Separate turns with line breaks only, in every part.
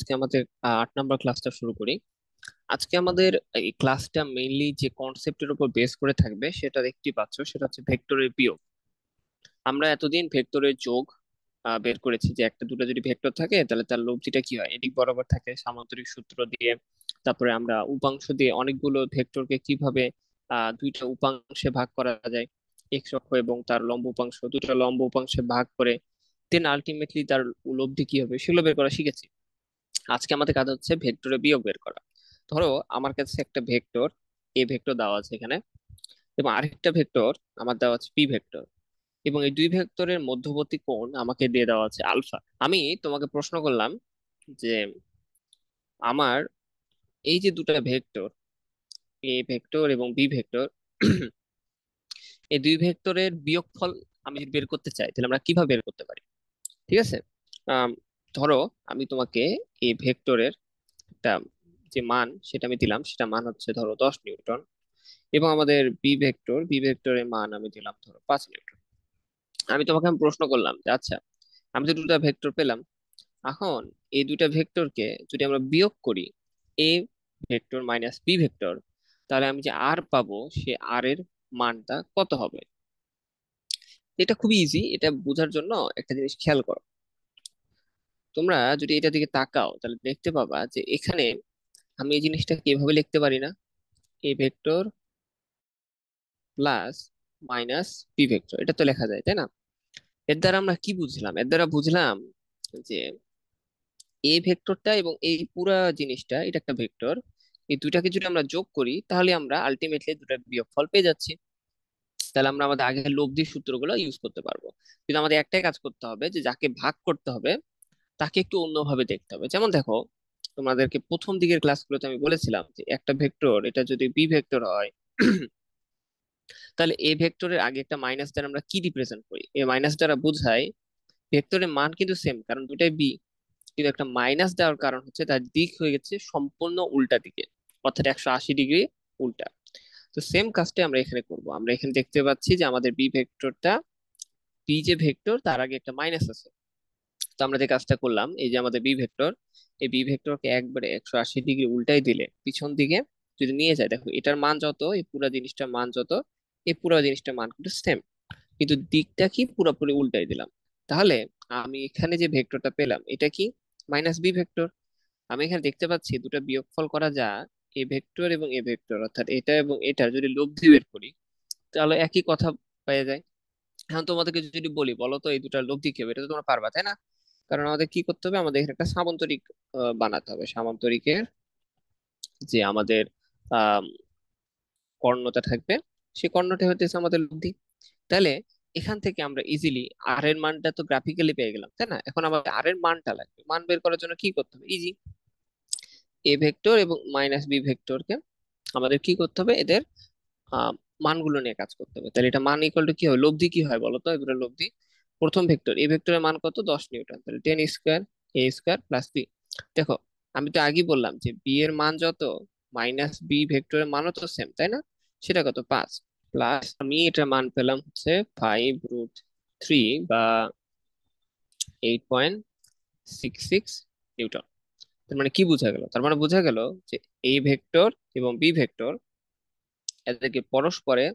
আজকে আমাদের 8 নম্বর ক্লাসটা শুরু করি। আজকে আমাদের এই ক্লাসটা মেইনলি যে কনসেপ্টের উপর বেস করে থাকবে সেটা দেখতেই পাচ্ছ, সেটা হচ্ছে ভেক্টরের বিয়োগ। আমরা এতদিন ভেক্টরের যোগ বের করেছি, যে একটা দুটো যদি ভেক্টর থাকে তাহলে তার লব্ধিটা কি হয়, এদিক বরাবর থাকে সামান্তরিক সূত্র দিয়ে। তারপরে আমরা উপাংশ দিয়ে অনেকগুলো ভেক্টরকে কিভাবে দুইটা উপাংশে ভাগ করা যায়, এক্স অক্ষ এবং তার লম্ব উপাংশ, দুটো লম্ব উপাংশে ভাগ করে দেন আলটিমেটলি তার লব্ধি কি হবে সেগুলো বের করা শিখেছি। আজকে আমাদের কাজ হচ্ছে ভেক্টরে বিয়োগ বের করা। ধরো আমার কাছে একটা ভেক্টর এ ভেক্টর দেওয়া আছে এখানে, এবং আরেকটা ভেক্টর আমার দেওয়া আছে পি ভেক্টর, এবং এই দুই ভেক্টরের মধ্যবর্তী কোণ আমাকে দিয়ে দেওয়া আছে আলফা। আমি তোমাকে প্রশ্ন করলাম যে আমার এই যে দুটো ভেক্টর, এ ভেক্টর এবং বি ভেক্টর, এই দুই ভেক্টরের বিয়োগফল আমি যদি বের করতে চাই তাহলে আমরা কিভাবে বের করতে পারি? ঠিক আছে। আম, ধরো আমি তোমাকে এই ভেক্টরের একটা যে মান সেটা আমি দিলাম, সেটা মান হচ্ছে ধরো 10 নিউটন, এবং আমাদের বি ভেক্টরের মান আমি দিলাম ধরো 5 নিউটন। আমি তোমাকে প্রশ্ন করলাম যে আচ্ছা, আমি তো দুটা ভেক্টর পেলাম, এখন এই দুটা ভেক্টরকে যদি আমরা বিয়োগ করি, A vector minus B vector, তাহলে আমি যে আর পাবো সে আর এর মানটা কত হবে? এটা খুবই ইজি, এটা বোঝার জন্য একটা জিনিস খেয়াল করো। তোমরা যদি এটা দিকে তাকাও তাহলে দেখতে পাবা যে এখানে আমি এই জিনিসটা কিভাবে লিখতে পারি না, A vector plus minus B vector, এটা তো লেখা যায় তাই না? এর দ্বারা আমরা কি বুঝলাম? এর দ্বারা বুঝলাম যে এই ভেক্টরটা এবং এই পুরা জিনিসটা এটা একটা ভেক্টর, এই দুটাকে যদি আমরা যোগ করি তাহলে আমরা আলটিমেটলি দুটার বিয়োগফল পেয়ে যাচ্ছি। তাহলে আমরা আমাদের আগের লব্ধির সূত্রগুলো ইউজ করতে পারবো। কিন্তু আমাদের একটাই কাজ করতে হবে, যে যাকে ভাগ করতে হবে তাকে একটু অন্যভাবে দেখতে হবে। যেমন দেখো, তোমাদেরকে প্রথম দিকের ক্লাসগুলোতে আমি বলেছিলাম যে একটা ভেক্টর এটা যদি বি ভেক্টর হয়, তাহলে এ ভেক্টরের আগে একটা মাইনাস দ্বারা আমরা কি রিপ্রেজেন্ট করি? এই মাইনাস দ্বারা বোঝায় ভেক্টরের মান কিন্তু সেম, কারণ দুটাই বি, কিন্তু একটা মাইনাস দেওয়ার কারণ হচ্ছে তার দিক হয়ে গেছে সম্পূর্ণ উল্টা দিকে, অর্থাৎ 180 ডিগ্রি উল্টা। তো সেম কাজটা আমরা এখানে করব। আমরা এখানে দেখতে পাচ্ছি যে আমাদের বি ভেক্টরটা, বি যে ভেক্টর তার আগে একটা মাইনাস আছে। তো আমরা যে কাজটা করলাম, এই যে আমাদের বি ভেক্টর, এই বি ভেক্টরকে একবারে 180 ডিগ্রি উল্টাই দিলে পিছন দিকে যদি নিয়ে যায়, দেখো এটার মান যত, এই পুরো জিনিসটার মান যত, এই পুরো জিনিসটার মান কিন্তু সেম, কিন্তু দিকটা কি পুরোপুরি উল্টাই দিলাম। তাহলে আমি এখানে যে ভেক্টরটা পেলাম এটা কি? Minus B vector. আমি এখানে দেখতে পাচ্ছি দুটো বিয়োগফল করা যায়, এ ভেক্টর এবং এ ভেক্টর, অর্থাৎ এটা এবং এটার যদি লব্ধি বের করি তাহলে একই কথা পেয়ে যায়। এখন তোমাদেরকে যদি বলি বলো তো এই দুটার লব্ধি কি হবে, এটা তো তোমরা পারবা তাই না? কারণ আমাদের কি করতে হবে, আমাদের এখানে একটা সামান্তরিক বানাতে হবে। সামান্তরিকের যে আমাদের আহ কর্ণটা থাকবে, সেই কর্ণটা হতেছে আমাদের লব্ধি। তাহলে এখান থেকে আমরা ইজিলি আর এর মানটা তো গ্রাফিক্যালি পেয়ে গেলাম তাই না? এখন আমাদের আর এর মানটা লাগবে, মান বের করার জন্য কি করতে হবে? ইজি, এ ভেক্টর এবং মাইনাস বি ভেক্টরকে আমাদের কি করতে হবে, এদের আহ, মানগুলো নিয়ে কাজ করতে হবে। তাহলে এটা মান ইকুয়াল টু কি হয়, লব্ধি কি হয় বলো তো, এগুলো লব্ধি। প্রথম ভেক্টর এ ভেক্টরের মান কত, 10 নিউটন, তাহলে 10 স্কোয়ার এ স্কোয়ার প্লাস বি। দেখো আমি তো আগেই বললাম যে বি এর মান যত, মাইনাস বি ভেক্টরের মানও তো সেম তাই না? সেটা কত, 5, প্লাস আমি এটার মান পেলাম হচ্ছে 5√3 বা 8.66 নিউটন। তার মানে কি বোঝা গেল? তার মানে বোঝা গেল যে এই ভেক্টর এবং বি ভেক্টর এদেরকে পরস্পরে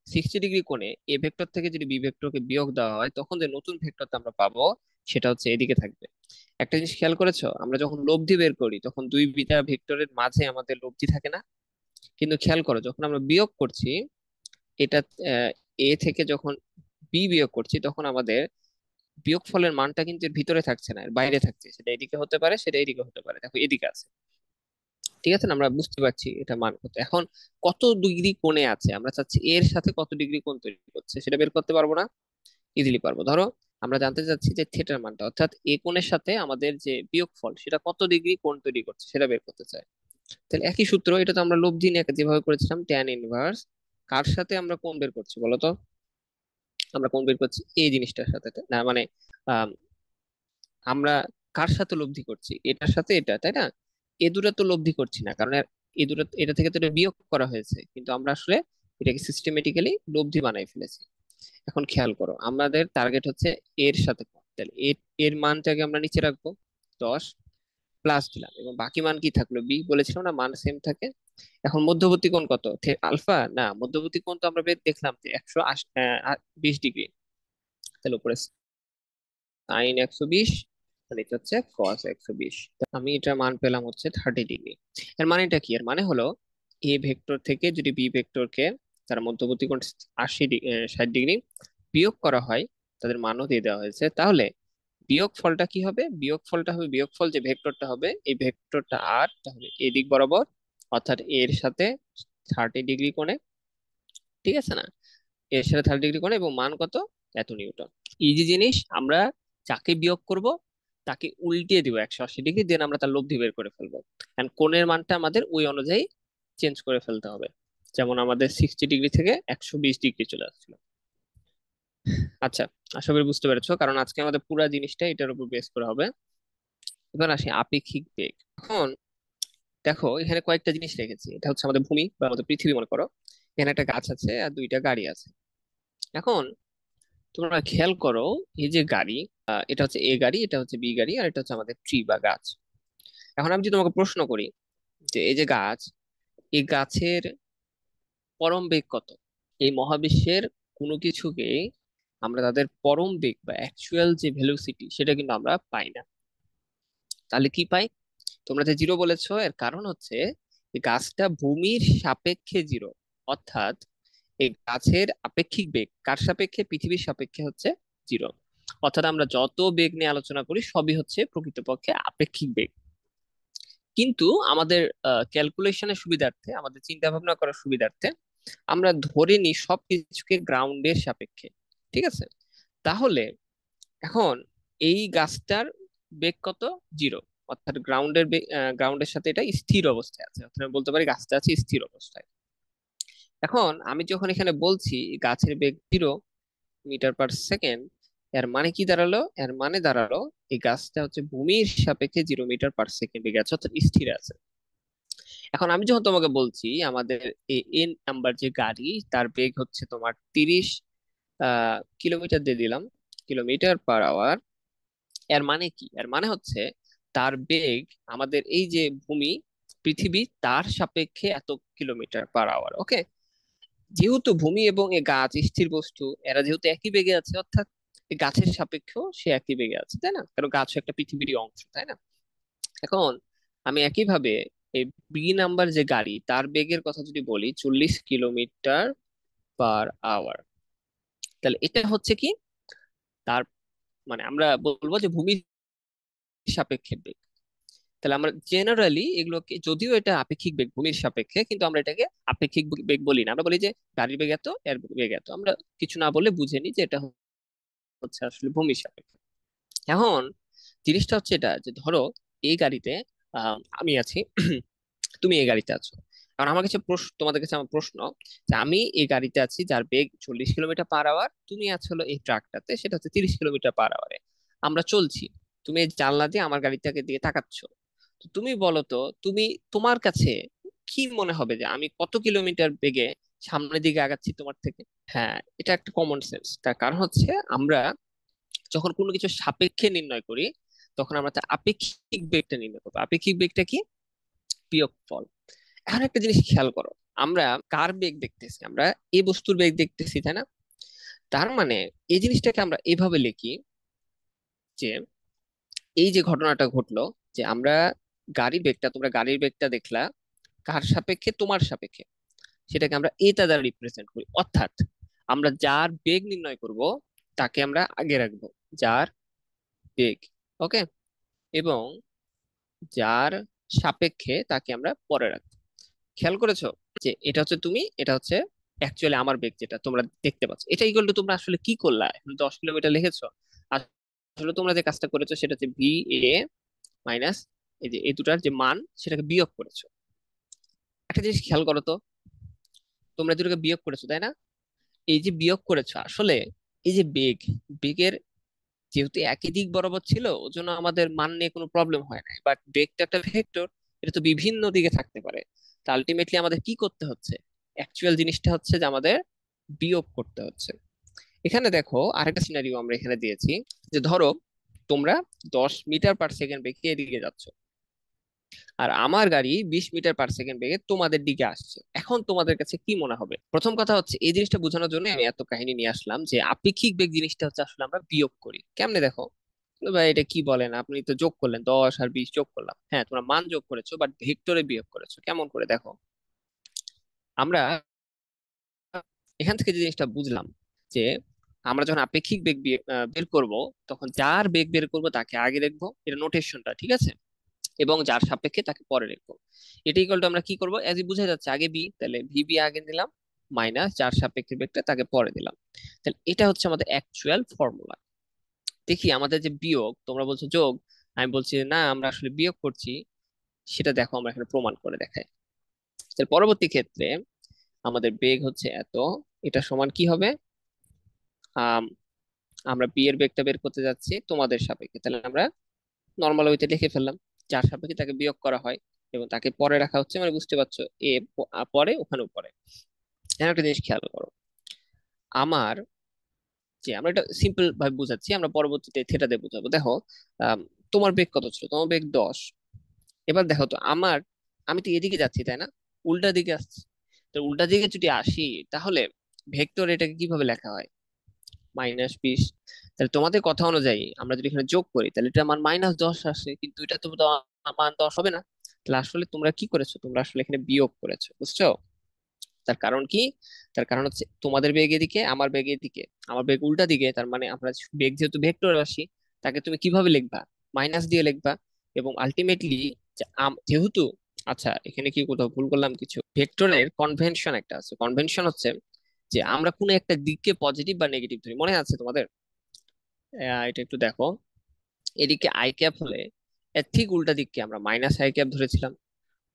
60 ডিগ্রি কোণে এ ভেক্টর থেকে যদি বি ভেক্টরকে বিয়োগ দেওয়া হয় তখন যে নতুন ভেক্টরটা আমরা পাবো সেটা হচ্ছে এদিকে থাকবে। একটা জিনিস খেয়াল করেছো, আমরা যখন লব্ধি বের করি তখন দুই বিটা ভেক্টরের মাঝে আমাদের লব্ধি থাকে না? কিন্তু খেয়াল করো যখন আমরা বিয়োগ করছি, এটা এ থেকে যখন বি বিয়োগ করছি তখন আমাদের বিয়োগফলের মানটা কিন্তু এর ভিতরে থাকছে না, এর বাইরে থাকছে। সেটা এদিকে হতে পারে, সেটা এদিকে হতে পারে, দেখো এদিকে আছে। ঠিক আছে না? আমরা বুঝতে পারছি এটা মান কত। এখন কত ডিগ্রি কোণে আছে আমরা চাচ্ছি এর সাথে কত ডিগ্রি কোণ তৈরি করছে সেটা বের করতে পারবো না? ইজিলি পারবো। ধরো আমরা জানতে চাচ্ছি যে থিটার মানটা, অর্থাৎ এ কোণের সাথে আমাদের যে বিয়োগফল সেটা কত ডিগ্রি কোণ তৈরি করছে সেটা বের করতে চাই। তাহলে একই সূত্র, এটা তো আমরা লব্ধি নিয়ে যেভাবে করেছিলাম ট্যান ইনভার্স, কার সাথে আমরা কোণ বের করছি বলতো? আমরা কোণ বের করছি এই জিনিসটার সাথে, তাই না? মানে আহ আমরা কার সাথে লব্ধি করছি, এটার সাথে এটা তাই না? এ দুটো তো লব্ধি করছি না, কারণ এ দুটো এটা থেকে তো এটা বিয়োগ করা হয়েছে, কিন্তু আমরা আসলে এটাকে সিস্টেমেটিক্যালি লব্ধি বানাই ফেলেছি। এখন খেয়াল করো আমাদের টার্গেট হচ্ছে এর সাথে কোণ। তাহলে এর এর মানটাকে আমরা নিচে রাখবো 10, প্লাস দিলাম এবং বাকি মান কি থাকলো, বি বলেছিলাম না মান সেম থাকে। এখন মধ্যবর্তী কোণ কত, আলফা না, মধ্যবর্তী কোণ তো আমরা দেখলাম যে 120 ডিগ্রি। তাহলে উপরে সাইন 120, তাহলে এটা হচ্ছে কস 120। আমি এটার মান পেলাম হচ্ছে 30 ডিগ্রি। এর মানেটা কি, এর মানে হলো এ ভেক্টর থেকে যদি বি ভেক্টরকে তার মধ্যবর্তী কোণ 60 ডিগ্রি বিয়োগ করা হয়, তাদের মানও দিয়ে দেওয়া হয়েছে, তাহলে বিয়োগ ফলটা কি হবে, বিয়োগ ফলটা হবে, বিয়োগ ফল যে ভেক্টরটা হবে এই ভেক্টরটা আর হবে এদিক বরাবর, অর্থাৎ এর সাথে 30 ডিগ্রি কোণে, ঠিক আছে না, এর সাথে 30 ডিগ্রি কোণে, এবং মান কত, এত নিউটন। ইজি জিনিস, আমরা যাকে বিয়োগ করব তাকে উল্টিয়ে দিব 180 ডিগ্রি, দেন আমরা তার লব্ধি বের করে ফেলবো। এন্ড কোণের মানটা আমাদের ওই অনুযায়ী চেঞ্জ করে ফেলতে হবে, যেমন আমাদের 60 ডিগ্রি থেকে 120 ডিগ্রি চলে আসছিল। আচ্ছা, আশা করি বুঝতে পেরেছো, কারণ আজকে আমাদের পুরো জিনিসটা এটার উপর বেস করা হবে। এবার আসি আপেক্ষিক বেগ। এখন দেখো এখানে কয়েকটা জিনিস রেখেছি, এটা হচ্ছে আমাদের ভূমি বা আমাদের পৃথিবী মনে করো, এখানে একটা গাছ আছে আর দুইটা গাড়ি আছে। এখন তোমরা খেয়াল করো, এই যে গাড়ি, এটা হচ্ছে এ গাড়ি, এটা হচ্ছে বি গাড়ি, আর এটা হচ্ছে আমাদের ট্রি বা গাছ। এখন আমি যদি তোমাকে প্রশ্ন করি যে এই যে গাছ, এই গাছের পরম বেগ কত, এই মহাবিশ্বের কোনো কিছুকে আমরা তাদের পরম বেগ বা অ্যাকচুয়াল যে ভেলোসিটি সেটা কিন্তু আমরা পাই না। তাহলে কি পাই, তোমরা যে জিরো বলেছো এর কারণ হচ্ছে এই গাছটা ভূমির সাপেক্ষে জিরো, অর্থাৎ এই গাছের আপেক্ষিক বেগ কার সাপেক্ষে, পৃথিবীর সাপেক্ষে হচ্ছে জিরো। অর্থাৎ আমরা যত বেগ নিয়ে আলোচনা করি সবই হচ্ছে প্রকৃতপক্ষে আপেক্ষিক বেগ। কিন্তু আমাদের ক্যালকুলেশনের সুবিধার্থে, আমাদের চিন্তা ভাবনা করার সুবিধার্থে আমরা ধরে নিই সবকিছুকে গ্রাউন্ডের সাপেক্ষে, ঠিক আছে। তাহলে এখন এই গাছটার বেগ কত, জিরো, অর্থাৎ গ্রাউন্ডের সাথে এটা স্থির অবস্থায় আছে, অর্থাৎ আমি বলতে পারি গাছটা আছে স্থির অবস্থায়। এখন আমি যখন এখানে বলছি গাছের বেগ 0 মিটার পার সেকেন্ড, এর মানে কি দাঁড়ালো, এর মানে দাঁড়ালো এই গাছটা হচ্ছে ভূমির সাপেক্ষে 0 মিটার পার সেকেন্ড বেগে আছে, অর্থাৎ স্থির আছে। এখন আমি যখন তোমাকে বলছি আমাদের এন নাম্বার যে গাড়ি, তার বেগ হচ্ছে তোমার 30 কিলোমিটার দিয়ে দিলাম, কিলোমিটার/আওয়ার। এর মানে কি, এর মানে হচ্ছে তার বেগ আমাদের এই যে ভূমি পৃথিবী তার সাপেক্ষে এত কিলোমিটার/আওয়ার, ওকে। যেহেতু ভূমি এবং এই গাছ স্থির বস্তু, এরা যেহেতু একই বেগে আছে, অর্থাৎ এই গাছের সাপেক্ষেও সে একই বেগে আছে, তাই না, কারণ গাছ একটা পৃথিবীরই অংশ, তাই না। এখন আমি একইভাবে এই বি নাম্বার যে গাড়ি তার বেগের কথা যদি বলি 40 কিলোমিটার/আওয়ার, তাহলে এটা হচ্ছে কি, তার মানে আমরা বলবো যে ভূমির সাপেক্ষে বেগ। তাহলে আমরা জেনারেলি এগুলোকে, যদিও এটা আপেক্ষিক বেগ ভূমির সাপেক্ষে, কিন্তু আমরা এটাকে আপেক্ষিক বেগ বলি না, আমরা বলি যে গাড়ির বেগ এত, এর বেগ এত, আমরা কিছু না বলে বুঝে নিই যে এটা হচ্ছে আসলে ভূমির সাপেক্ষে। এখন জিনিসটা হচ্ছে এটা যে ধরো এই গাড়িতে আমি আছি, তুমি এই গাড়িতে আছো। কারণ আমার কাছে প্রশ্ন, তোমাদের কাছে আমার প্রশ্ন, যে আমি এই গাড়িতে আছি যার বেগ 40 কিলোমিটার/আওয়ার, তুমি আছো হলো এই ট্রাকটাতে সেটা হচ্ছে 30 কিলোমিটার/আওয়ারে, আমরা চলছি। তুমি এই জানলা দিয়ে আমার গাড়িটাকে দিয়ে তাকাচ্ছ। তো তুমি বলো তো, তুমি, তোমার কাছে কি মনে হবে যে আমি কত কিলোমিটার বেগে সামনের দিকে আগাচ্ছি তোমার থেকে? হ্যাঁ, এটা একটা কমন সেন্স। তার কারণ হচ্ছে আমরা যখন কোনো কিছু সাপেক্ষে নির্ণয় করি তখন আমরা তার আপেক্ষিক বেগটা নির্ণয় করবো। আপেক্ষিক বেগটা কি, বিয়োগফল। এখন একটা জিনিস খেয়াল করো, আমরা কার বেগ দেখতেছি, আমরা এই বস্তুর বেগ দেখতেছি, তাই না। তার মানে এই জিনিসটাকে আমরা এভাবে লিখি যে এই যে ঘটনাটা ঘটলো, যে আমরা গাড়ির বেগটা, তোমরা গাড়ির বেগটা দেখলা কার সাপেক্ষে, তোমার সাপেক্ষে, সেটাকে আমরা এটা দ্বারা রিপ্রেজেন্ট করি, অর্থাৎ আমরা যার বেগ নির্ণয় করব তাকে আমরা আগে রাখবো, যার বেগ, ওকে, এবং যার সাপেক্ষে তাকে আমরা পরে রাখবো। খেয়াল করেছো যে এটা হচ্ছে তুমি, এটা হচ্ছে অ্যাকচুয়ালি আমার বেগ যেটা তোমরা দেখতে পাচ্ছ, এটা ইকুয়াল টু তোমরা আসলে কি করলা, এখন 10 কিলোমিটার লিখেছো, আসলে তোমরা যে কাজটা করেছো সেটা হচ্ছে ভি এ মাইনাস এই যে এই দুটার যে মান সেটাকে বিয়োগ করেছো। একটা জিনিস খেয়াল করো তো, তোমরা দুটোকে বিয়োগ করেছো, তাই না। এই যে বিয়োগ করেছো আসলে, এই যে বেগের যেহেতু একই দিক বরাবর ছিল ওর জন্য আমাদের মান নিয়ে কোনো প্রবলেম হয় না, বাট বেগ তো একটা ভেক্টর, এটা তো বিভিন্ন দিকে থাকতে পারে। তো আলটিমেটলি আমাদের কি করতে হচ্ছে, অ্যাকচুয়াল জিনিসটা হচ্ছে যে আমাদের বিয়োগ করতে হচ্ছে। এখানে দেখো আরেকটা সিনারিও আমরা এখানে দিয়েছি, যে ধরো তোমরা 10 মিটার পার সেকেন্ড বেগে এদিকে যাচ্ছ, আর আমার গাড়ি 20 মিটার পার সেকেন্ড বেগে তোমাদের দিকে আসছে। এখন তোমাদের কাছে কি মনে হবে? প্রথম কথা হচ্ছে, এই জিনিসটা বোঝানোর জন্য আমি এত কাহিনী নিয়ে আসলাম যে আপেক্ষিক বেগ জিনিসটা হচ্ছে আসলে আমরা বিয়োগ করি কেমনে দেখো। ভাই এটা কি বলেন, আপনি তো যোগ করলেন, 10 আর 20 যোগ করলাম, হ্যাঁ তোমরা মান যোগ করেছো বাট ভেক্টরে বিয়োগ করেছো। কেমন করে দেখো, আমরা এখান থেকে যে জিনিসটা বুঝলাম যে আমরা যখন আপেক্ষিক বেগ বের করব, তখন যার বেগ বের করব তাকে আগে লিখবো, এটা নোটেশনটা ঠিক আছে, এবং যার সাপেক্ষে তাকে পরে লিখবো। এটা ইকুয়াল টু আমরা কি করবো, এজ ই বুঝা যাচ্ছে, আগে বি, তাহলে ভিবি আগে দিলাম, মাইনাস যার সাপেক্ষে বেগটা তাকে পরে দিলাম। তাহলে এটা হচ্ছে আমাদের অ্যাকচুয়াল ফর্মুলা। দেখি আমাদের যে বিয়োগ, তোমরা বলছো যোগ, আমি বলছি না আমরা আসলে বিয়োগ করছি, সেটা দেখো আমরা এখানে প্রমাণ করে দেখাই। তাহলে পরবর্তী ক্ষেত্রে আমাদের বেগ হচ্ছে এত, এটা সমান কি হবে, আম, আমরা বি এর বেগটা বের করতে যাচ্ছি তোমাদের সাপেক্ষে, তাহলে আমরা নর্মাল ওইতে লিখে ফেললাম, যার সাপেক্ষে তাকে বিয়োগ করা হয় এবং তাকে পরে রাখা হচ্ছে, মানে বুঝতে পারছো, পরে ওখানেও পরে। এখন একটা জিনিস খেয়াল করো, আমার যে, আমরা এটা সিম্পল ভাবে বুঝাচ্ছি, আমরা পরবর্তীতে থেটা দিয়ে বুঝাবো। দেখো আম, তোমার বেগ কত ছিল, তোমার বেগ 10। এবার দেখো তো আমার, আমি তো এদিকে যাচ্ছি তাই না, উল্টা দিকে আসছি। তো উল্টা দিকে যদি আসি, তাহলে ভেক্টর এটাকে কিভাবে লেখা হয়, -20। তাহলে তোমাদের কথা অনুযায়ী আমরা যদি এখানে যোগ করি, তাহলে এটা আমার -10 আসে, কিন্তু এটা তো মান 10 হবে না। তাহলে আসলে তোমরা কি করেছো, তোমরা আসলে এখানে বিয়োগ করেছো, বুঝছো? তার কারণ কি, তার কারণ হচ্ছে তোমাদের বেগ এদিকে, আমার বেগ এদিকে, আমার বেগ উল্টা দিকে, তার মানে আমরা বেগ যেহেতু ভেক্টর রাশি, তাকে তুমি কিভাবে লিখবা, মাইনাস দিয়ে লিখবা। এবং আলটিমেটলি যেহেতু, আচ্ছা এখানে কি কোথাও ভুল করলাম কিছু, ভেক্টরের কনভেনশন একটা আছে, কনভেনশন হচ্ছে যে আমরা কোনো একটা দিককে পজিটিভ বা নেগেটিভ ধরি, মনে আছে তোমাদের? এটা একটু দেখো, এদিকে আই ক্যাপ হলে এর ঠিক উল্টা দিককে আমরা -i ক্যাপ ধরেছিলাম,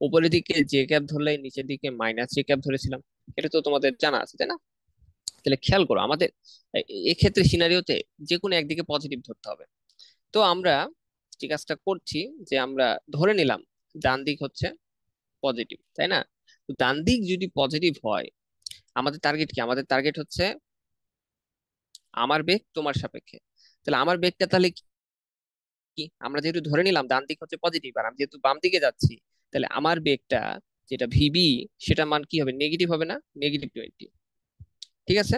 উপরের দিকে জে ক্যাপ ধরলে নিচের দিকে -j ক্যাপ ধরেছিলাম। এটা তো তোমাদের জানা আছে তাই না? তাহলে খেয়াল করো আমাদের এক্ষেত্রে সিনারিওতে যে কোনো একদিকে পজিটিভ ধরতে হবে। তো আমরা যে কাজটা করছি, যে আমরা ধরে নিলাম ডান দিক হচ্ছে পজিটিভ, তাই না? তো ডান দিক যদি পজিটিভ হয়, আমাদের টার্গেট কি, আমাদের টার্গেট হচ্ছে আমার বেগ তোমার সাপেক্ষে। তাহলে আমার বেগটা তাহলে কি, আমরা যেহেতু ধরে নিলাম ডান দিক হচ্ছে পজিটিভ আর আমি যেহেতু বাম দিকে যাচ্ছি, তাহলে আমার বেগটা যেটা ভিবি, সেটা মান কি হবে, নেগেটিভ হবে না, -20। ঠিক আছে,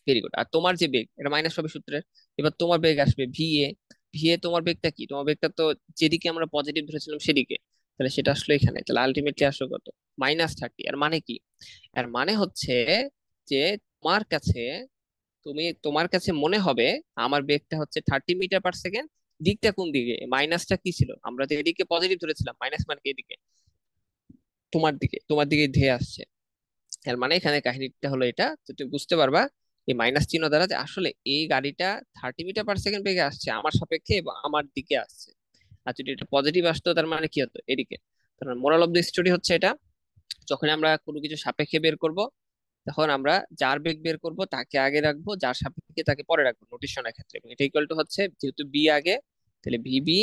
ভেরি গুড। আর তোমার যে বেগ, এটা মাইনাস হবে সূত্রের। এবার তোমার বেগ আসবে ভিএ। ভিএ তোমার বেগটা কি, তোমার বেগটা তো যেদিকে আমরা পজিটিভ ধরেছিলাম সেদিকে, তাহলে সেটা আসলো এখানে, তাহলে আলটিমেটলি আসলো কত, -30। আর মানে কি, আর মানে হচ্ছে যে তোমার কাছে, তোমার কাছে মনে হবে আমার বেগটা হচ্ছে 30 মিটার পার সেকেন্ড, দিকটা কোন দিকে, মাইনাসটা কি ছিল, আমরা তো এদিকে পজিটিভ ধরেছিলাম, মাইনাস মানে কি এদিকে, তোমার দিকে ধেয়ে আসছে। এর মানে এখানে কাহিনীটা হলো এটা, যে তুমি বুঝতে পারবা এই মাইনাস চিহ্ন দ্বারা যে আসলে এই গাড়িটা 30 মিটার পার সেকেন্ড বেগে আসছে আমার সাপেক্ষে এবং আমার দিকে আসছে। আর যদি এটা পজিটিভ আসতো, তার মানে কি হতো, এদিকে। তার মানে মোরাল অফ দ্য স্টোরি হচ্ছে এটা, যখন আমরা কোনো কিছু সাপেক্ষে বের করব, তখন আমরা যার বেগ বের করব তাকে আগে রাখবো, যার সাপেক্ষে তাকে পরে রাখবো নোটেশনের ক্ষেত্রে। এবং এটা ইকুয়াল টু হচ্ছে, যেহেতু বি আগে, তাহলে ভিবি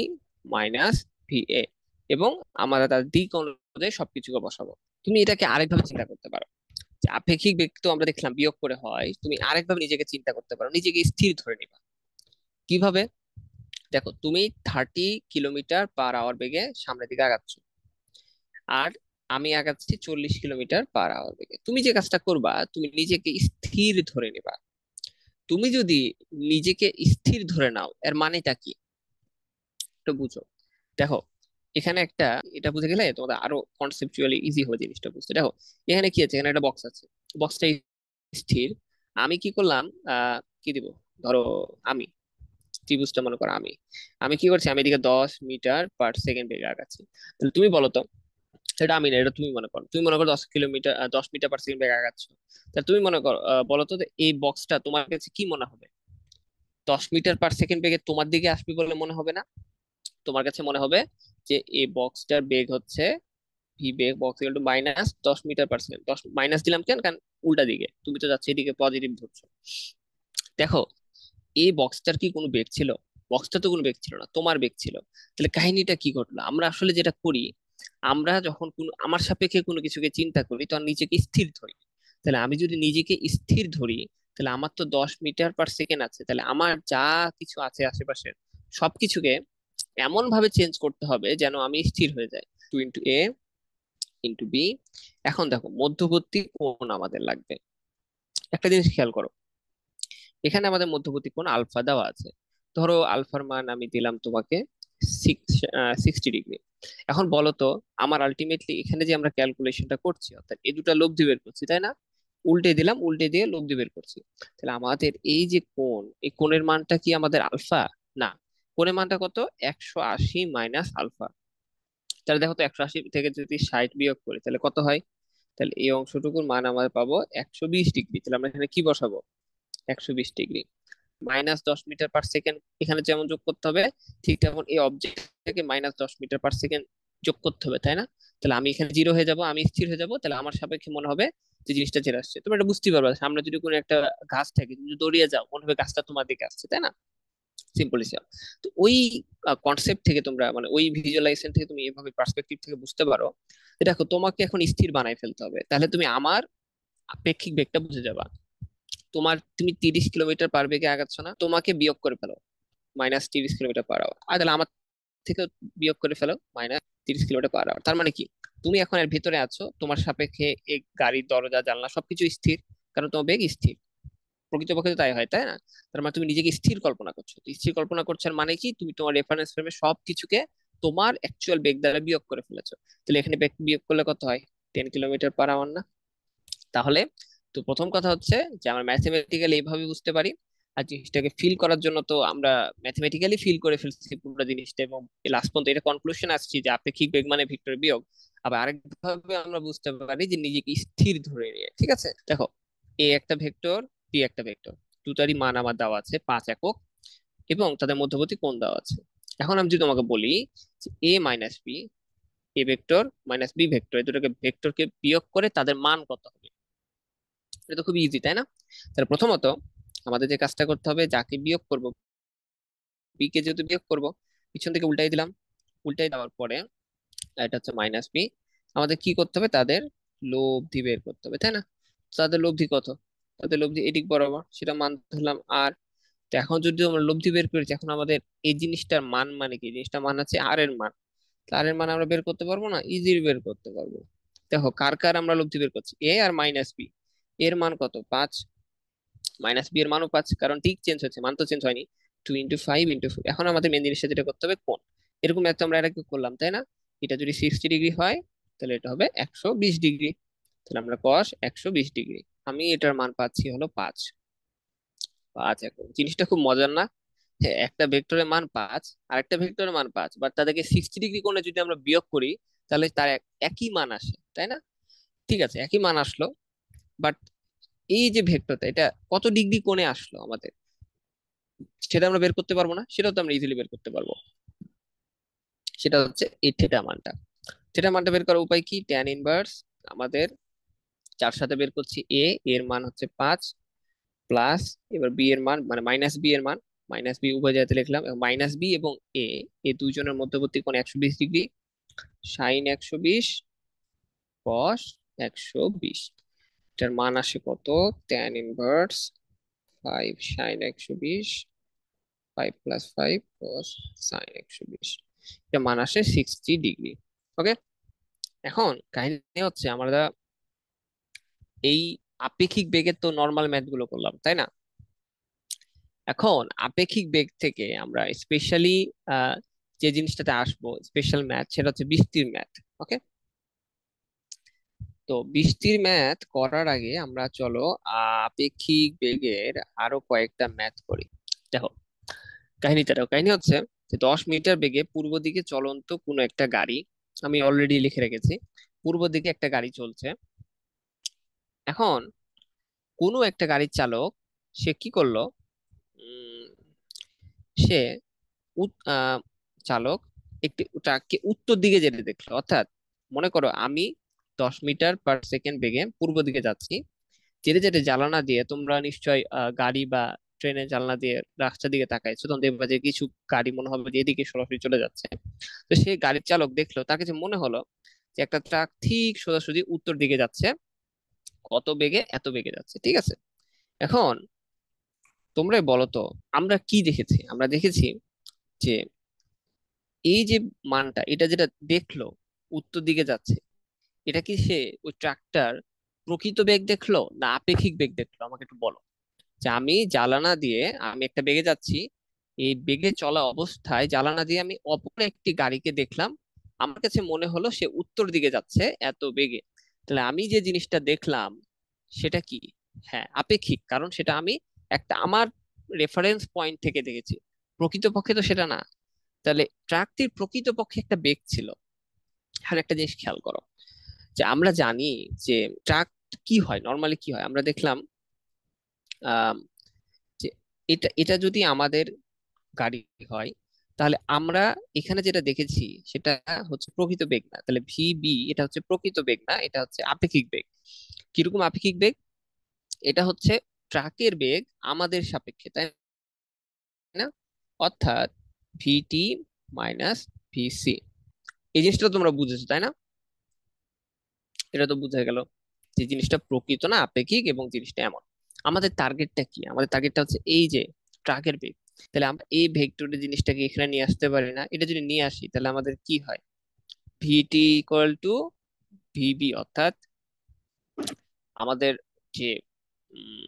মাইনাস ভিএ, এবং আমরা তার দিক অনুযায়ী সবকিছুকে বসাবো। তুমি এটাকে আরেকভাবে চিন্তা করতে পারো, যে আপেক্ষিক বেগ তো আমরা দেখলাম বিয়োগ করে হয়, তুমি আরেকভাবে নিজেকে চিন্তা করতে পারো, নিজেকে স্থির ধরে নিবা। কিভাবে, দেখো তুমি 30 কিলোমিটার পার আওয়ার বেগে সামনের দিকে আগাচ্ছ, আর আমি আগাচ্ছি 40 কিলোমিটার পার আওয়ার বেগে। তুমি যে কাজটা করবা, তুমি নিজেকে স্থির ধরে নিবা। তুমি যদি নিজেকে স্থির ধরে নাও, এর মানেটা কি একটু বুঝো। দেখো এখানে একটা, এটা বুঝে গেলে তোমাদের আরো কনসেপচুয়ালি ইজি হবে জিনিসটা বুঝতে। দেখো এখানে কি আছে, এখানে একটা বক্স আছে, বক্সটা স্থির। আমি কি করলাম, কি দিব, ধরো আমি ত্রিভুজটা মনে করো, আমি আমি কি করছি, আমি এদিকে 10 মিটার পার সেকেন্ড বেগে আগাচ্ছি। তাহলে তুমি বলো তো, এটা আমি না, এটা তুমি মনে করো, তুমি মনে করো 10 কিলোমিটার, 10 মিটার পার সেকেন্ড বেগে আগাচ্ছ। তাহলে তুমি মনে করো, বলো তো যে এই বক্সটা তোমার কাছে কি মনে হবে, 10 মিটার পার সেকেন্ড বেগে তোমার দিকে আসবে বলে মনে হবে না? তোমার কাছে মনে হবে যে এই বক্সটার বেগ হচ্ছে ভি, বেগ box equal to -10 metre per second. 10 minus দিলাম কেন, কারণ উল্টা দিকে, তুমি তো যাচ্ছে এদিকে পজিটিভ ধরছো। দেখো এই বক্সটার কি কোনো বেগ ছিল, বক্সটা তো কোনো বেগ ছিল না, তোমার বেগ ছিল। তাহলে কাহিনীটা কি ঘটলো, আমরা আসলে যেটা করি, আমরা যখন কোনো আমার সাপেক্ষে কোনো কিছুকে চিন্তা করি, তখন নিজেকে স্থির ধরি। তাহলে আমি যদি নিজেকে স্থির ধরি, তাহলে আমার তো 10 মিটার পার সেকেন্ড আছে, তাহলে আমার যা কিছু আছে আশেপাশের সবকিছুকে এমন ভাবে চেঞ্জ করতে হবে যেন আমি স্থির হয়ে যাই। 2 × a × b। এখন দেখো মধ্যবর্তী কোণ আমাদের লাগবে। একটা জিনিস খেয়াল করো, এখানে আমাদের মধ্যবর্তী কোণ আলফা দেওয়া আছে। ধরো আলফার মান আমি দিলাম তোমাকে 60 ডিগ্রি। এখন বলো তো, আমার আলটিমেটলি এখানে যে আমরা ক্যালকুলেশনটা করছি, অর্থাৎ এই দুটা লব্ধি বের করছি, তাই না? উল্টে দিলাম, উল্টে দিয়ে লব্ধি বের করছি। তাহলে আমাদের এই যে কোণ, এই কোণের মানটা কি আমাদের আলফা? না, কোণের মানটা কত? 180 মাইনাস আলফা। তাহলে দেখো তো, 180 থেকে যদি 60 বিয়োগ করি তাহলে কত হয়? তাহলে এই অংশটুকুর মান আমরা পাবো 120 ডিগ্রি। তাহলে আমরা এখানে কি বসাবো? 120 ডিগ্রি। -10 মিটার পার সেকেন্ড এখানে যেমন যোগ করতে হবে, ঠিক তেমন এই অবজেক্টটাকে -10 মিটার পার সেকেন্ড যোগ করতে হবে, তাই না? তাহলে আমি এখানে জিরো হয়ে যাব, আমি স্থির হয়ে যাব, তাহলে আমার সাপেক্ষে মনে হবে যে জিনিসটা ছেড়ে আসছে। তুমি এটা বুঝতে পারবে, সামনে যদি কোনো একটা গাছ থাকে, তুমি যদি দৌড়িয়ে যাও, মনে হবে গাছটা তোমার দিকে আসছে, তাই না? সিম্পল হিসাব। তো ওই কনসেপ্ট থেকে তোমরা, মানে ওই ভিজুয়ালাইজেশন থেকে তুমি এভাবে পার্সপেক্টিভ থেকে বুঝতে পারো যে দেখো, তোমাকে এখন স্থির বানাই ফেলতে হবে, তাহলে তুমি আমার আপেক্ষিক বেগটা বুঝে যাবা। তুমি 30 কিলোমিটার পার বেগে আগাচ্ছ না, তোমাকে বিয়োগ করে ফেলো -30 কিলোমিটার পার আওয়ার, আর তাহলে আমার থেকে বিয়োগ করে ফেলো -30 কিলোমিটার পার আওয়ার। তার মানে কি, তুমি এখন এর ভিতরে আছো, তোমার সাপেক্ষে এই গাড়ির দরজা জানলা সবকিছু স্থির, কারণ তোমার বেগ স্থির। প্রকৃতপক্ষে তো তাই হয়, তাই না? তার মানে তুমি নিজেকে স্থির কল্পনা করছো। তো স্থির কল্পনা করছো এর মানে কি, তুমি তোমার রেফারেন্স ফ্রেমে সবকিছুকে তোমার অ্যাকচুয়াল বেগ দ্বারা বিয়োগ করে ফেলেছো। তাহলে এখানে বেগ বিয়োগ করলে কত হয়? 10 কিলোমিটার পার আওয়ার না? তাহলে তো প্রথম কথা হচ্ছে যে আমরা ম্যাথমেটিক্যালি এইভাবে বুঝতে পারি। আর জিনিসটাকে ফিল করার জন্য তো আমরা ম্যাথমেটিক্যালি ফিল করে ফেলছি পুরো জিনিসটা, এবং লাস্ট পর্যন্ত এটা কনক্লুশন আসছি যে আপেক্ষিক বেগ মানে ভেক্টর বিয়োগ। আবার আরেকভাবে আমরা বুঝতে পারি যে নিজেকে স্থির ধরে নিয়ে, ঠিক আছে? দেখো, এ একটা ভেক্টর, বি একটা ভেক্টর, দুটারই মান আমার দেওয়া আছে 5 একক, এবং তাদের মধ্যবর্তী কোণ দেওয়া আছে। এখন আমি যদি তোমাকে বলি যে A minus B, A vector minus B vector, এই দুটোকে ভেক্টরকে বিয়োগ করে তাদের মান কত হবে? এটা তো খুবই ইজি, তাই না? তাহলে প্রথমত আমাদের যে কাজটা করতে হবে, যাকে বিয়োগ করব, বি কে যেহেতু বিয়োগ করব, পিছন থেকে উল্টাই দিলাম। উল্টাই দেওয়ার পরে এটা হচ্ছে মাইনাস বি। আমাদের কি করতে হবে? তাদের লব্ধি বের করতে হবে, তাই না? তো তাদের লব্ধি কত? তাদের লব্ধি এদিক বরাবর, সেটা মান ধরলাম আর। তো এখন যদি আমরা লব্ধি বের করেছি, এখন আমাদের এই জিনিসটার মান মানে কি? জিনিসটার মান আছে আর এর মান। আর এর মান আমরা বের করতে পারবো না? ইজি বের করতে পারবো। দেখো কার কার আমরা লব্ধি বের করছি, এ আর মাইনাস বি। এর মান কত? 5। মাইনাস বি এর মানও 5, কারণ ঠিক চেঞ্জ হচ্ছে, মান তো চেঞ্জ হয়নি। 2 × 5 × 4। এখন আমাদের মেন জিনিসটা যেটা করতে হবে, কোণ। এরকম ম্যাথ আমরা এর আগে করলাম, তাই না? এটা যদি 60 ডিগ্রি হয়, তাহলে এটা হবে 120 ডিগ্রি। তাহলে আমরা কস 120 ডিগ্রি, আমি এটার মান পাচ্ছি হলো 5। 5 এখন জিনিসটা খুব মজার না? হ্যাঁ, একটা ভেক্টরের মান 5 আর একটা ভেক্টরের মান 5, বাট তাদেরকে 60 ডিগ্রি কোণে যদি আমরা বিয়োগ করি, তাহলে তার একই মান আসে, তাই না? ঠিক আছে, একই মান আসলো, বাট এই যে ভেক্টরটা, এটা কত ডিগ্রি কোণে আসলো আমাদের, সেটা আমরা বের করতে পারবো না? সেটাও তো আমরা ইজিলি বের করতে পারবো। সেটা হচ্ছে এই থিটা মানটা। থিটা মানটা বের করার উপায় কি? ট্যান ইনভার্স আমাদের যার সাথে বের করছি এ, এর মান হচ্ছে 5, প্লাস এবার বি এর মান মানে মাইনাস বি এর মান, মাইনাস বি উভয় জায়গাতে লিখলাম, এবং মাইনাস বি এবং এ, এই দুইজনের মধ্যবর্তী কোণ 120 ডিগ্রি। সাইন 120, কস 120। এটার মান আসে কত? Tan inverse 5 sine 120, 5 + 5 cos sine 120। এটা মান আসে 60 ডিগ্রি। ওকে। এখন কাহিনী হচ্ছে, আমরা এই আপেক্ষিক বেগের তো নর্মাল ম্যাথ গুলো করলাম, তাই না? এখন আপেক্ষিক বেগ থেকে আমরা স্পেশালি যে জিনিসটাতে আসবো স্পেশাল ম্যাথ, সেটা হচ্ছে বৃষ্টির ম্যাথ। ওকে। তো বৃষ্টির ম্যাথ করার আগে আমরা চলো আপেক্ষিক বেগের আরো কয়েকটা ম্যাথ করি। দেখো কাহিনী হচ্ছে যে 10 মিটার বেগে পূর্ব দিকে চলন্ত কোনো একটা গাড়ি, আমি অলরেডি লিখে রেখেছি, পূর্ব দিকে একটা গাড়ি চলছে। এখন কোনো একটা গাড়ির চালক, সে কি করলো? উম, সে চালক একটি ট্রাককে উত্তর দিকে যেতে দেখলো, অর্থাৎ মনে করো আমি 10 মিটার পার সেকেন্ড বেগে পূর্ব দিকে যাচ্ছি। যেতে যেতে জানালা দিয়ে তোমরা নিশ্চয়ই গাড়ি বা ট্রেনের জানলা দিয়ে রাস্তার দিকে তাকাইছো, তখন দেখবা যে কিছু গাড়ি মনে হবে যে এদিকে সরাসরি চলে যাচ্ছে। তো সেই গাড়ির চালক দেখলো, তার কাছে মনে হলো যে একটা ট্রাক ঠিক সোজাসুজি উত্তর দিকে যাচ্ছে, কত বেগে? এত বেগে যাচ্ছে, ঠিক আছে? এখন তোমরাই বলো তো, আমরা কি দেখেছি? আমরা দেখেছি যে এই যে মানটা, এটা যেটা দেখলো উত্তর দিকে যাচ্ছে, এটা কি সে ওই ট্রাকটার প্রকৃত বেগ দেখলো না আপেক্ষিক বেগ দেখলো? আমাকে একটু বলো। যে আমি জানালা দিয়ে, আমি একটা বেগে যাচ্ছি, এই বেগে চলা অবস্থায় জানালা দিয়ে আমি অপর একটি গাড়িকে দেখলাম, আমার কাছে মনে হলো সে উত্তর দিকে যাচ্ছে এত বেগে। তাহলে আমি যে জিনিসটা দেখলাম সেটা কি? হ্যাঁ, আপেক্ষিক, কারণ সেটা আমি একটা আমার রেফারেন্স পয়েন্ট থেকে দেখেছি। প্রকৃতপক্ষে তো সেটা না। তাহলে ট্রাকটির প্রকৃতপক্ষে একটা বেগ ছিল। আর একটা জিনিস খেয়াল করো, যে আমরা জানি যে ট্রাক কি হয়, নর্মালি কি হয় আমরা দেখলাম, আহ যে এটা এটা যদি আমাদের গাড়ি হয়, তাহলে আমরা এখানে যেটা দেখেছি সেটা হচ্ছে প্রকৃত বেগ না। তাহলে ভিবি এটা হচ্ছে প্রকৃত বেগ না, এটা হচ্ছে আপেক্ষিক বেগ। কিরকম আপেক্ষিক বেগ? এটা হচ্ছে ট্রাকের বেগ আমাদের সাপেক্ষে, তাই না? অর্থাৎ ভিটি মাইনাস ভিসি। এই জিনিসটা তোমরা বুঝেছো, তাই না? এটা তো বোঝা গেল যে জিনিসটা প্রকৃত না আপেক্ষিক, এবং জিনিসটা এমন। আমাদের টার্গেটটা কি? আমাদের টার্গেটটা হচ্ছে এই যে ট্রাকের বেগ। তাহলে আমরা এই ভেক্টরের জিনিসটাকে এখানে নিয়ে আসতে পারি না? এটা যদি নিয়ে আসি তাহলে আমাদের কি হয়? ভিটি ইকুয়াল টু ভিবি, অর্থাৎ আমাদের যে উম,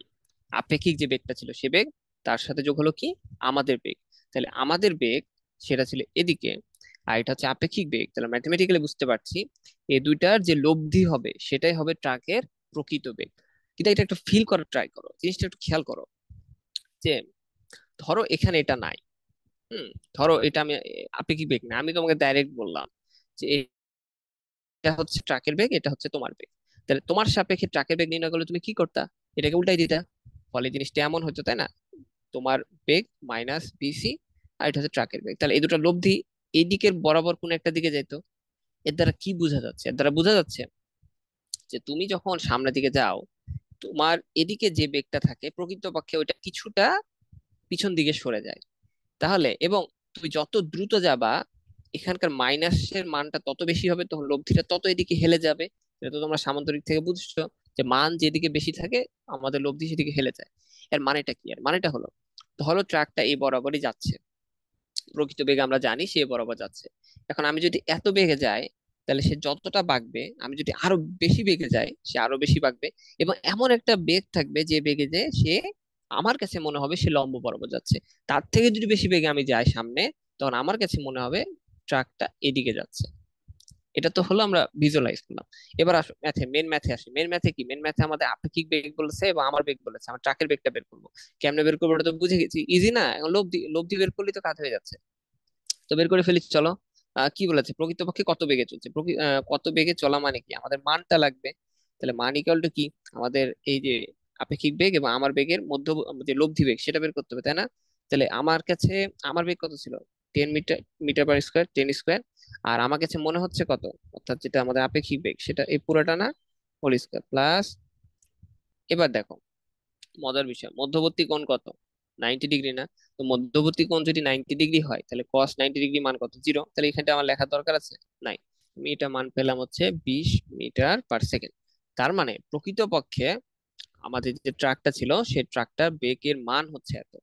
আপেক্ষিক যে বেগটা ছিল সে বেগ, তার সাথে যোগ হলো কি আমাদের বেগ। তাহলে আমাদের বেগ সেটা ছিল এদিকে, আর এটা হচ্ছে আপেক্ষিক বেগ। তাহলে ম্যাথমেটিক্যালি বুঝতে পারছি এই দুইটার যে লব্ধি হবে সেটাই হবে ট্রাকের প্রকৃত বেগ। কিন্তু এটা একটু ফিল করার ট্রাই করো, জিনিসটা একটু খেয়াল করো। যে ধরো এখানে এটা নাই, হুম, ধরো এটা আমি আপেক্ষিক বেগ না, আমি তোমাকে ডাইরেক্ট বললাম যে এটা হচ্ছে ট্রাকের বেগ, এটা হচ্ছে তোমার বেগ। তাহলে তোমার সাপেক্ষে ট্রাকের বেগ নির্ণয় করলে তুমি কি করতা? এটাকে উল্টাই দিতা। ফলে জিনিসটা এমন হতো, তাই না? তোমার বেগ মাইনাস বিসি, আর এটা হচ্ছে ট্রাকের বেগ। তাহলে এই দুটো লব্ধি এই দিকের বরাবর কোন একটা দিকে যাইতো। এর দ্বারা কি বোঝা যাচ্ছে? এর দ্বারা বোঝা যাচ্ছে যে তুমি যখন সামনের দিকে যাও, তোমার এদিকে যে বেগটা থাকে প্রকৃতপক্ষে ওইটা কিছুটা পিছন দিকে সরে যায়। তাহলে এবং তুমি যত দ্রুত যাবা, এখানকার মাইনাসের মানটা তত বেশি হবে, তখন লব্ধিটা তত এদিকে হেলে যাবে। এটা তো তোমরা সামান্তরিক থেকে বুঝছো, যে মান যেদিকে বেশি থাকে আমাদের লব্ধি সেদিকে হেলে যায়। এর মানেটা কি? এর মানেটা হলো, ধরো ট্রাকটা এই বরাবরই যাচ্ছে, প্রকৃত বেগ আমরা জানি সে বরাবর যাচ্ছে। এখন আমি যদি এত বেগে যাই, তাহলে সে যতটা বাগবে, আমি যদি আরো বেশি বেগে যাই সে আরো বেশি বাগবে। এবং এমন একটা বেগ থাকবে যে বেগে যে সে, আমার কাছে মনে হবে সে লম্ব বরাবর যাচ্ছে। তার থেকে যদি বেশি বেগে আমি যাই সামনে, তখন আমার কাছে মনে হবে ট্রাকটা এদিকে যাচ্ছে। এটা তো হলো আমরা ভিজুয়ালাইজ করলাম। এবার আসো ম্যাথে, মেন ম্যাথে আসি। মেন ম্যাথে কি? মেন ম্যাথে আমাদের আপেক্ষিক বেগ বলেছে এবং আমার বেগ বলেছে, আমার ট্রাকের বেগটা বের করবো। কেমনে বের করবো এটা তো বুঝে গেছি, ইজি না? এখন লব্ধি লব্ধি বের করলেই তো কাজ হয়ে যাচ্ছে। তো বের করে ফেলি চলো। কি বলেছে প্রকৃতপক্ষে কত বেগে চলছে, কত বেগে চলা মানে কি? আমাদের মানটা লাগবে। তাহলে মান ইকুয়াল টু কি? আমাদের এই যে আপেক্ষিক বেগ এবং আমার বেগের মধ্য যে লব্ধি বেগ সেটা বের করতে হবে, তাই না? তাহলে আমার কাছে আমার বেগ কত ছিল? 10 metre, metre per square, 10 square. আর আমার কাছে মনে হচ্ছে কত, অর্থাৎ যেটা আমাদের আপেক্ষিক বেগ সেটা এই পুরোটা না, হোল স্কোয়ার প্লাস। এবার দেখো মজার বিষয়, মধ্যবর্তী কোণ কত? 90 ডিগ্রি না? তো মধ্যবর্তী কোণ যদি 90 ডিগ্রি হয়, তাহলে কস 90 ডিগ্রি মান কত? 0। তাহলে এখানটা আমার লেখার দরকার আছে? নাই। আমি এটা মান পেলাম হচ্ছে 20 মিটার পার সেকেন্ড। তার মানে প্রকৃতপক্ষে আমাদের যে ট্রাকটা ছিল সেই ট্রাকটার বেগের মান হচ্ছে এত।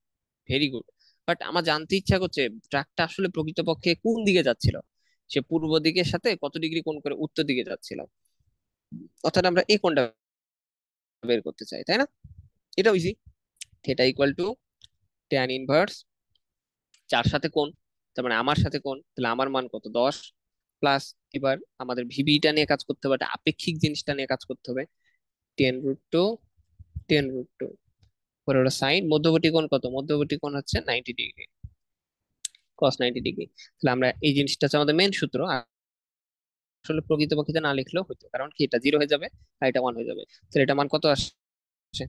Very good. বাট আমার জানতে ইচ্ছা করছে ট্রাকটা আসলে প্রকৃতপক্ষে কোন দিকে যাচ্ছিল। সে পূর্ব দিকের সাথে কত ডিগ্রি কোণ করে উত্তর দিকে যাচ্ছিল, অর্থাৎ আমরা এই কোণটা বের করতে চাই, তাই না? এটাও easy. Theta equal to tan inverse, যার সাথে কোণ, তার মানে আমার সাথে কোণ, তাহলে আমার মান কত? 10 প্লাস। এবার আমাদের ভিবিটা নিয়ে কাজ করতে হবে, একটা আপেক্ষিক জিনিসটা নিয়ে কাজ করতে হবে। 10√2, 10√2, পরে ওটা সাইন। মধ্যবর্তী কোণ কত? মধ্যবর্তী কোণ হচ্ছে 90 ডিগ্রি, কস 90 ডিগ্রি। তাহলে আমরা এই জিনিসটা হচ্ছে আমাদের মেন সূত্র। আসলে প্রকৃতপক্ষে এটা না লিখলেও হতো, কারণ কি এটা 0 হয়ে যাবে আর এটা 1 হয়ে যাবে। তাহলে এটা মান কত আসছে?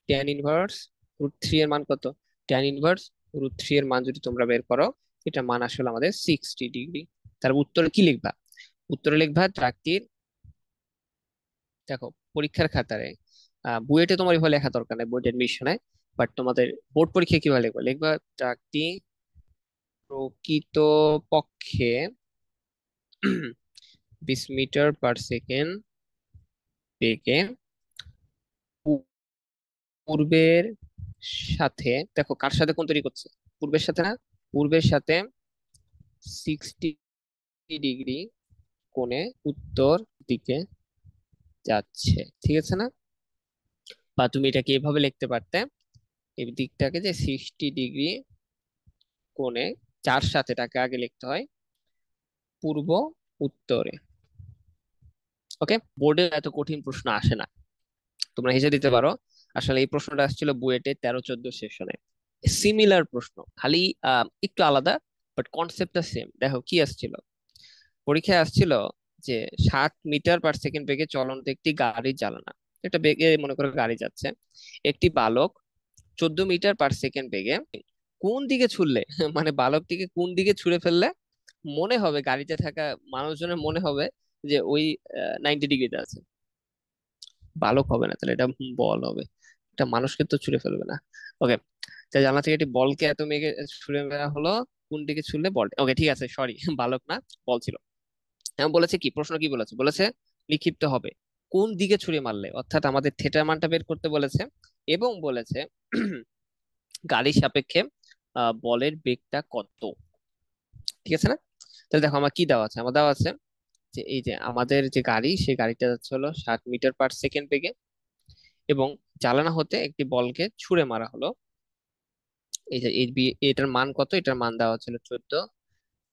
tan ইনভার্স √3 এর মান কত? tan ইনভার্স √3 এর মান যদি তোমরা বের করো, এটা মান আসলে আমাদের 60 ডিগ্রি। তার উত্তরে কি লিখবা? উত্তরে লিখবা ট্রাকটির, দেখো পরীক্ষার খাতারে, বুয়েটে তোমার এভাবে লেখা দরকার নেই, বুয়েট এডমিশনে, বাট তোমাদের বোর্ড পরীক্ষায় কিভাবে লিখবা? লিখবা ট্রাকটি প্রকৃত পক্ষে 20 মিটার পার সেকেন্ড বেগে পূর্বের সাথে, দেখো কার সাথে কোণ তৈরি করছে? পূর্বের সাথে না? পূর্বের সাথে 60 ডিগ্রি কোণে উত্তর দিকে যাচ্ছে, ঠিক আছে না? বা তুমি এটাকে এভাবে লিখতে পারতে, এই দিকটাকে যে 60 ডিগ্রি কোণে, যার সাথে এটাকে আগে লিখতে হয় পূর্ব উত্তরে। ওকে, বোর্ডে এত কঠিন প্রশ্ন আসে না, তোমরা হিসেবে দিতে পারো। আসলে এই প্রশ্নটা আসছিল বুয়েটে 13-14 সেশনে। সিমিলার প্রশ্ন, খালি একটু আলাদা, বাট কনসেপ্টটা সেম। দেখো কি আসছিল পরীক্ষায়, আসছিল যে 60 মিটার/সেকেন্ড বেগে চলন্ত একটি গাড়ি চালানো, একটা বেগে মনে করো গাড়ি যাচ্ছে, একটি বালক 14 মিটার/সেকেন্ড বেগে কোন দিকে ছুড়লে মানে বালকটিকে কোন দিকে ছুড়ে ফেললে মনে হবে গাড়িতে থাকা মানুষজনের মনে হবে যে ওই 90 ডিগ্রিতে আছে। বালক হবে না, তাহলে এটা বল হবে। এটা মানুষকে তো ছুড়ে ফেলবে না। ওকে, তাই জানলা থেকে একটি বলকে এত মেঘে ছুড়ে মেরা হলো, কোন দিকে ছুড়লে বল, ওকে ঠিক আছে, সরি বালক না, বল ছিল। এখন বলেছে কি, প্রশ্ন কি বলেছে, বলেছে নিক্ষিপ্ত হবে কোন দিকে ছুড়ে মারলে, অর্থাৎ আমাদের থিটার মানটা বের করতে বলেছে, এবং বলেছে গাড়ির সাপেক্ষে বলের বেগটা কত, ঠিক আছে না? তাহলে দেখো আমার কি দেওয়া আছে, আমার দেওয়া আছে যে এই যে আমাদের যে গাড়ি, সেই গাড়িটা যাচ্ছে হলো 60 মিটার/সেকেন্ড বেগে, এবং চালানো হতে একটি বলকে ছুড়ে মারা হলো। এই যে এটার মান কত, এটার মান দেওয়া ছিল 14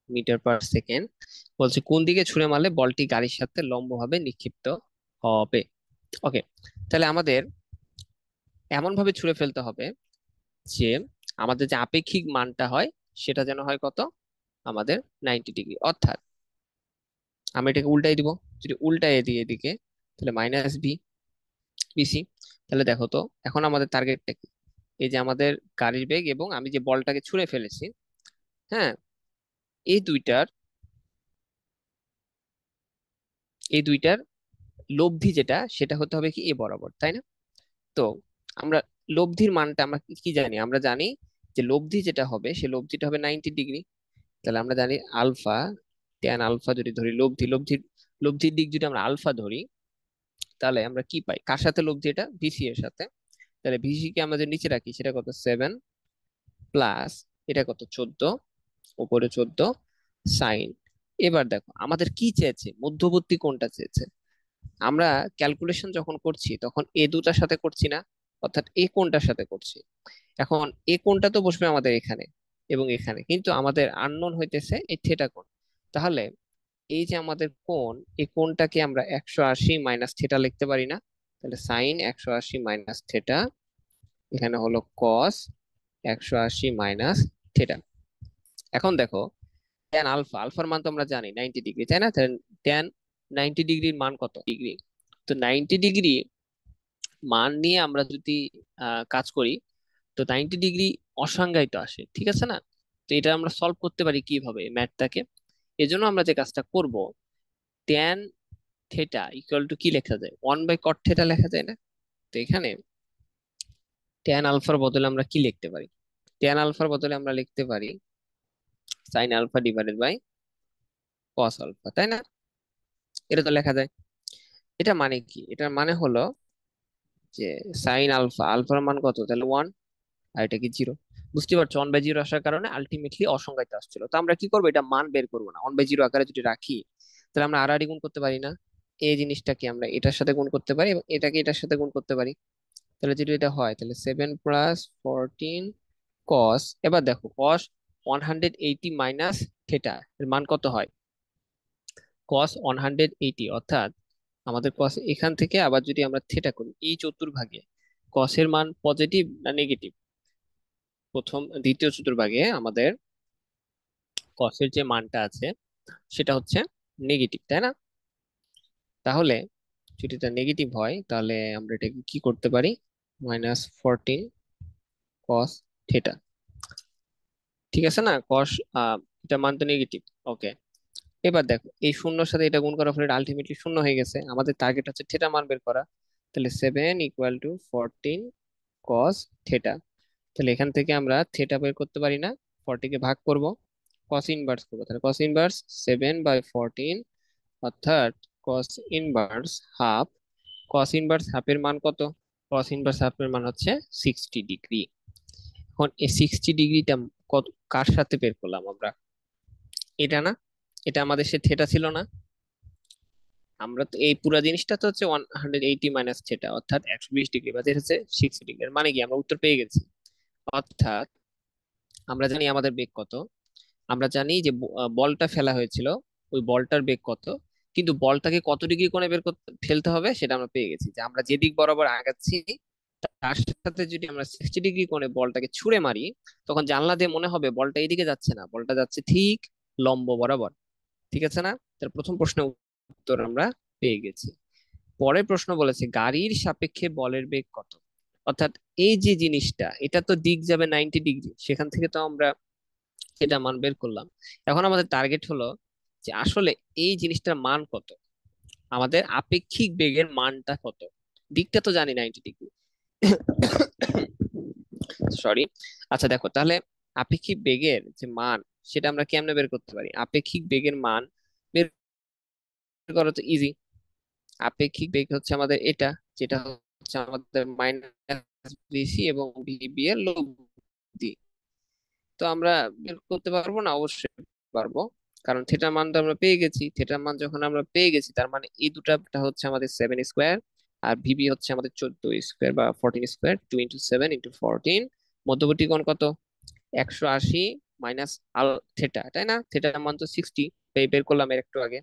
মিটার/সেকেন্ড। বলছে কোন দিকে ছুড়ে মারলে বলটি গাড়ির সাথে লম্বভাবে নিক্ষিপ্ত হবে। ওকে, তাহলে আমাদের এমন ভাবে ছুড়ে ফেলতে হবে যে আমাদের যে আপেক্ষিক মানটা হয় সেটা যেন হয় কত, আমাদের 90 ডিগ্রি। অর্থাৎ আমি এটাকে উল্টাই দিব, যদি উল্টাই দিই এদিকে, তাহলে -বিসি। তাহলে দেখো তো এখন আমাদের টার্গেটটা কি, এই যে আমাদের গাড়ির বেগ এবং আমি যে বলটাকে ছুঁড়ে ফেলেছি, হ্যাঁ, এই দুইটার এই দুইটার লব্ধি যেটা, সেটা হতে হবে কি এ বরাবর, তাই না? তো আমরা লব্ধির মানটা আমরা কি কি জানি, আমরা জানি যে লব্ধি যেটা হবে সে লব্ধিটা হবে 90 ডিগ্রি। তাহলে আমরা জানি আলফা, ট্যান আলফা যদি ধরি, লব্ধির দিক যদি আমরা আলফা ধরি, তাহলে আমরা কি পাই, কার সাথে লব্ধি, এটা ভিসি এর সাথে। তাহলে ভিসি কে আমরা যে নিচে রাখি সেটা কত, 7 প্লাস এটা কত, 14, উপরে 14 সাইন। এবার দেখো আমাদের কি চেয়েছে, মধ্যবর্তী কোণটা চেয়েছে। আমরা ক্যালকুলেশন যখন করছি তখন এ দুটার সাথে করছি না, অর্থাৎ এ কোণটার সাথে করছি। এখন এ কোণটা তো বসবে আমাদের এখানে এবং এখানে, কিন্তু আমাদের আননোন হইতেছে এই থিটা কোণ। তাহলে এই যে আমাদের কোণ, এই কোণটাকে আমরা 180 মাইনাস থিটা লিখতে পারি না? তাহলে সাইন 180 মাইনাস থিটা, এখানে হলো কস 180 মাইনাস থিটা। এখন দেখো ট্যান আলফা, আলফার মান তো আমরা জানি 90 ডিগ্রি, তাই না? ট্যান 90 ডিগ্রির মান কত ডিগ্রি? তো 90 ডিগ্রি মান নিয়ে আমরা যদি কাজ করি, তো 90 ডিগ্রি অসংজ্ঞায়িত আসে, ঠিক আছে না? তো এটা আমরা সলভ করতে পারি কিভাবে ম্যাথটাকে, এজন্য আমরা যে কাজটা করব, ট্যান থেটা ইকুয়াল টু কি লেখা যায়, 1/cot থেটা লেখা যায় না? তো এখানে ট্যান আলফার বদলে আমরা কি লিখতে পারি, ট্যান আলফার বদলে আমরা লিখতে পারি sine alpha divided by cos alpha, তাই না? এটা তো লেখা যায়। এটা মানে কি, এটার মানে হলো যে সাইন আলফা, আলফার মান কত, তাহলে 1, আর এটা কি 0। বুঝতে পারছো, 1/0 আসার কারণে আলটিমেটলি অসংজ্ঞায়িত আসছিল। তো আমরা কি করবো, এটা মান বের করবো না, 1/0 আকারে যদি রাখি, তাহলে আমরা আড়াআড়ি গুণ করতে পারি না? এই জিনিসটাকে আমরা এটার সাথে গুণ করতে পারি এবং এটাকে এটার সাথে গুণ করতে পারি। তাহলে যদি এটা হয়, তাহলে 7 + 14 কস, এবার দেখো কস 180 মাইনাস থেটা এর মান কত হয়, কস 180, অর্থাৎ আমাদের কস এখান থেকে আবার যদি আমরা থেটা করি এই চতুর্ভাগে, কসের মান পজিটিভ না নেগেটিভ, দ্বিতীয় চতুর্ভাগে আমাদের কসের যে মানটা আছে সেটা হচ্ছে নেগেটিভ, তাই না? তাহলে যদি এটা নেগেটিভ হয় তাহলে আমরা এটাকে কি করতে পারি, -14 কস থেটা, ঠিক আছে না? কস এটা মান তো নেগেটিভ। ওকে, এবার দেখো এই শূন্যর সাথে এটা গুণ করার ফলে আলটিমেটলি শূন্য হয়ে গেছে, আমাদের টার্গেট হচ্ছে থেটা মান বের করা। তাহলে 7 = 14 কস থেটা। তাহলে এখান থেকে আমরা থেটা বের করতে পারি না, 40 কে ভাগ করব, কস ইনভার্স করবো, তাহলে কস ইনভার্স 7/14, অর্থাৎ cos inverse half. Cos inverse হাফের মান কত, কস ইনভার্স হাফের মান হচ্ছে 60 ডিগ্রি। এখন এই 60 ডিগ্রিটা কত, কার সাথে বের করলাম আমরা, এটা না, এটা আমাদের সে থেটা ছিল না? আমরা তো এই পুরো জিনিসটা তো হচ্ছে 180 মাইনাস থেটা, অর্থাৎ 120 ডিগ্রি, বা যেটা হচ্ছে 60 ডিগ্রি। মানে কি আমরা উত্তর পেয়ে গেছি। অর্থাৎ আমরা জানি আমাদের বেগ কত, আমরা জানি যে বলটা ফেলা হয়েছিল, ওই বলটার বেগ কত, কিন্তু বলটাকে কত ডিগ্রি কোণে বের করতে ফেলতে হবে সেটা আমরা পেয়ে গেছি। যে আমরা যে দিক বরাবর আগাচ্ছি তার সাথে যদি আমরা 60 ডিগ্রি কোণে বলটাকে ছুঁড়ে মারি, তখন জানলা দিয়ে মনে হবে বলটা এইদিকে যাচ্ছে না, বলটা যাচ্ছে ঠিক লম্ব বরাবর। ঠিক আছে না? তার প্রথম প্রশ্নের উত্তর আমরা পেয়ে গেছি। পরের প্রশ্ন বলেছে গাড়ির সাপেক্ষে বলের বেগ কত। অর্থাৎ এই যে জিনিসটা, এটা তো দিক যাবে 90 ডিগ্রি, সেখান থেকে তো আমরা এটা মান বের করলাম। এখন আমাদের টার্গেট হলো যে আসলে এই জিনিসটার মান কত, আমাদের আপেক্ষিক বেগের মানটা কত। দিকটা তো জানি 90 ডিগ্রি, সরি। আচ্ছা দেখো তাহলে আপেক্ষিক বেগের যে মান, সেটা আমরা কেমনে বের করতে পারি? আপেক্ষিক বেগের মান বের করা তো ইজি। আপেক্ষিক বেগ হচ্ছে আমাদের এটা, যেটা হচ্ছে আমাদের মাইনাস বিসি এবং ভিবি এর লব্ধি। তো আমরা বের করতে পারবো না? অবশ্যই পারবো, কারণ থিটার মান তো আমরা পেয়ে গেছি। থিটার মান যখন আমরা পেয়ে গেছি, তার মানে এই দুটা হচ্ছে আমাদের 7 স্কোয়ার, আর ভিবি হচ্ছে আমাদের 14 স্কোয়ার বা 14 স্কোয়ার, 2 × 7 × 14। মধ্যবর্তী কোণ কত? 180 মাইনাস আল থেটা, তাই না? থেটার মান তো 60, বের করলাম এর একটু আগে,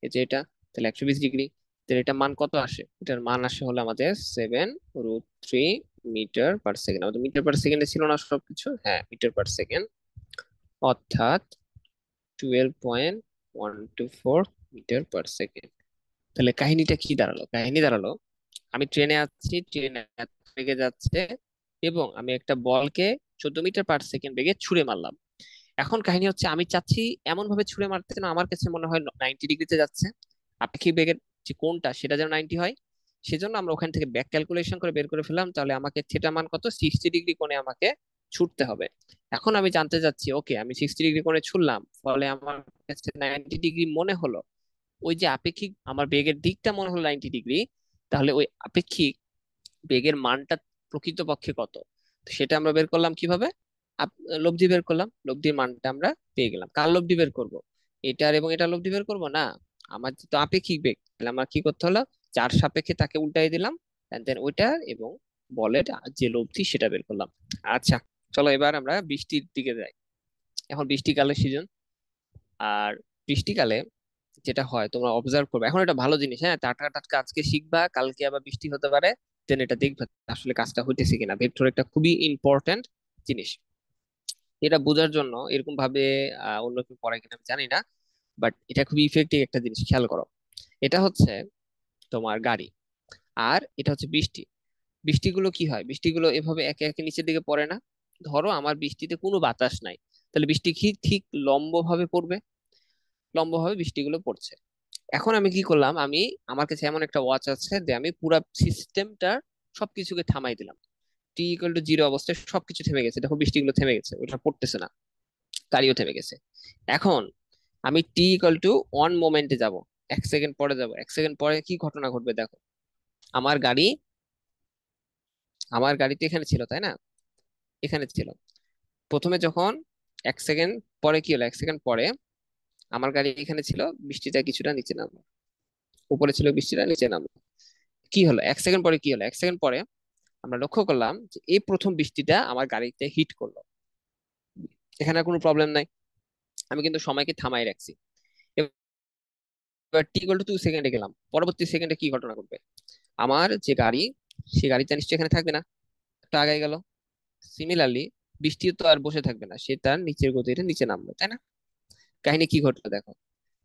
এই যে এটা। তাহলে 120 ডিগ্রি। তাহলে এটা মান কত আসে? এটার মান আসে হলো আমাদের 7√3 মিটার পার সেকেন্ড। আমাদের মিটার পার সেকেন্ডে ছিল না সবকিছু? হ্যাঁ, মিটার পার সেকেন্ড। অর্থাৎ 12.124 মিটার পার সেকেন্ড। তাহলে কাহিনীটা কি দাঁড়ালো? কাহিনী দাঁড়ালো, আমি ট্রেনে আছি, ট্রেনে বেগে যাচ্ছে, এবং আমি একটা বলকে 14 মিটার পার সেকেন্ড বেগে ছুড়ে মারলাম। এখন কাহিনী হচ্ছে আমি চাচ্ছি এমন ভাবে ছুড়ে মারতে যেন আমার কাছে মনে হয় 90 ডিগ্রিতে যাচ্ছে, আপেক্ষিক বেগের যে কোণটা সেটা যেন 90 হয়। সেজন্য আমরা ওখান থেকে ব্যাক ক্যালকুলেশন করে বের করে ফেললাম, তাহলে আমাকে থিটা মান কত? 60 ডিগ্রি কোণে আমাকে ছুটতে হবে। এখন আমি জানতে চাচ্ছি, ওকে আমি 60 ডিগ্রি কোণে ছুটলাম, ফলে আমার কাছে 90 ডিগ্রি মনে হলো। ওই যে আপেক্ষিক আমার বেগের দিকটা মনে হলো 90 ডিগ্রি, তাহলে ওই আপেক্ষিক বেগের মানটা প্রকৃতপক্ষে কত? তো সেটা আমরা বের করলাম কিভাবে? লব্ধি বের করলাম, লব্ধির মানটা আমরা পেয়ে গেলাম। কার লব্ধি বের করব? এটার এবং এটা লব্ধি বের করব না? আমার তো আপেক্ষিক বেগ, তাহলে আমার কি করতে হলো? যার সাপেক্ষে তাকে উল্টাই দিলাম, দেন ওইটা এবং বলের যে লব্ধি সেটা বের করলাম। আচ্ছা, চলো এবার আমরা বৃষ্টির দিকে যাই। এখন বৃষ্টিকালের সিজন। আর বৃষ্টিকালে যেটা হয় তোমরা অবজার্ভ করবে, এখন এটা ভালো জিনিস, হ্যাঁ, টাটকা টাটকা আজকে শিখবা, কালকে আবার বৃষ্টি হতে পারে, দেন এটা দেখবে আসলে কাজটা হইতেছে কিনা। ভেক্টর একটা খুবই ইম্পর্ট্যান্ট জিনিস। এটা বোঝার জন্য এরকম ভাবে অন্য কেউ পড়ায় কিনা আমি জানি না, বাট এটা খুবই ইফেক্টিভ একটা জিনিস, খেয়াল করো। এটা হচ্ছে তোমার গাড়ি, আর এটা হচ্ছে বৃষ্টি। বৃষ্টিগুলো কি হয়? বৃষ্টিগুলো এভাবে একে একে নিচের দিকে পড়ে না। ধরো আমার বৃষ্টিতে কোনো বাতাস নাই, তাহলে বৃষ্টি কি ঠিক লম্ব ভাবে পড়বে? লম্ব ভাবে বৃষ্টিগুলো পড়ছে। এখন আমি কি করলাম, আমি আমার কাছে এমন একটা ওয়াচ আছে যে আমি পুরো সিস্টেমটার সবকিছুকে থামাই দিলাম। T = 0 অবস্থায় সবকিছু থেমে গেছে, দেখো বৃষ্টিগুলো থেমে গেছে, ওটা পড়তেছে না, গাড়িও থেমে গেছে। এখন আমি T = 1 মোমেন্টে যাব, 1 সেকেন্ড পরে যাব। 1 সেকেন্ড পরে কি ঘটনা ঘটবে দেখো। আমার গাড়ি, আমার গাড়ি তো এখানে ছিল তাই না? এখানে ছিল। প্রথমে যখন 1 সেকেন্ড পরে কি হলো, 1 সেকেন্ড পরে আমার গাড়ি এখানে ছিল, বৃষ্টিটা কিছুটা নিচে নামলো। উপরে ছিল, বৃষ্টিটা নিচে নামলো। কি হলো 1 সেকেন্ড পরে? কি হলো 1 সেকেন্ড পরে? আমরা লক্ষ্য করলাম যে এই প্রথম বৃষ্টিটা আমার গাড়িতে হিট করলো। এখানে আর কোনো প্রবলেম নাই, আমি কিন্তু সময়কে থামাই রাখছি। এবার T = 2 সেকেন্ডে গেলাম, পরবর্তী সেকেন্ডে কি ঘটনা ঘটবে? আমার যে গাড়ি, সে গাড়িটা নিশ্চয়ই এখানে থাকবে না, একটু আগায় গেল। সিমিলারলি বৃষ্টি তো আর বসে থাকবে না, সে তার নিচের গতিতে নিচে নামলো, তাই না? কাহিনী কি ঘটলো দেখো।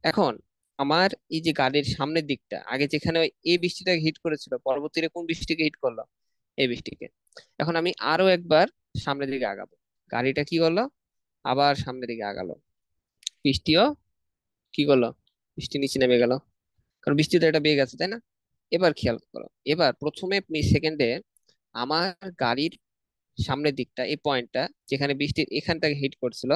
এখন আমার এই যে গাড়ির সামনের দিকটা, আগে যেখানে এই বৃষ্টিটাকে হিট করেছিল, পরবর্তীতে কোন বৃষ্টিকে হিট করলো? এই বৃষ্টিকে। এখন আমি আরো একবার সামনের দিকে আগাবো, গাড়িটা কি করলো? আবার সামনের দিকে আগালো, বৃষ্টিও কি করলো? বৃষ্টি নিচে নেমে গেল, কারণ বৃষ্টিতে একটা বেগ আছে তাই না? এবার খেয়াল করো, এবার প্রথমে সেকেন্ডে আমার গাড়ির সামনের দিকটা, এই পয়েন্টটা যেখানে বৃষ্টির এখানটাকে হিট করছিল,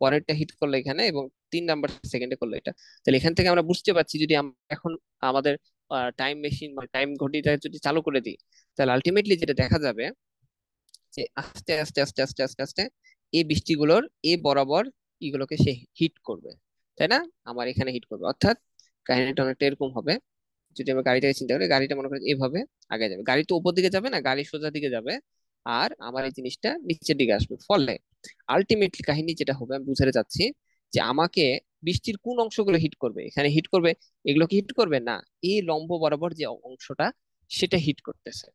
পরেরটা হিট করলো এখানে, এবং 3 নাম্বার সেকেন্ডে করলো এটা। তাহলে এখান থেকে আমরা বুঝতে পারছি, যদি আমরা এখন আমাদের টাইম মেশিন বা টাইম ঘড়িটা যদি চালু করে দিই, তাহলে আলটিমেটলি যেটা দেখা যাবে যে আস্তে আস্তে আস্তে আস্তে আস্তে আস্তে এই বৃষ্টিগুলোর এ বরাবর এগুলোকে সে হিট করবে। তাই না? আমার এখানে হিট করবে, অর্থাৎ কাহিনীটা অনেকটা এরকম হবে। যদি আমরা গাড়িটাকে চিন্তা করি, গাড়িটা মনে করি এভাবে আগে যাবে, গাড়ি তো উপর দিকে যাবে না, গাড়ি সোজা দিকে যাবে, আর আমার এই জিনিসটা নিচের দিকে আসবে। ফলে আলটিমেটলি কাহিনী যেটা হবে, আমি বুঝাতে চাচ্ছি যে আমাকে বৃষ্টির কোন অংশগুলো হিট করবে, এখানে হিট করবে, এগুলো কি হিট করবে না, এই লম্ব বরাবর যে অংশটা সেটা হিট করতেছে।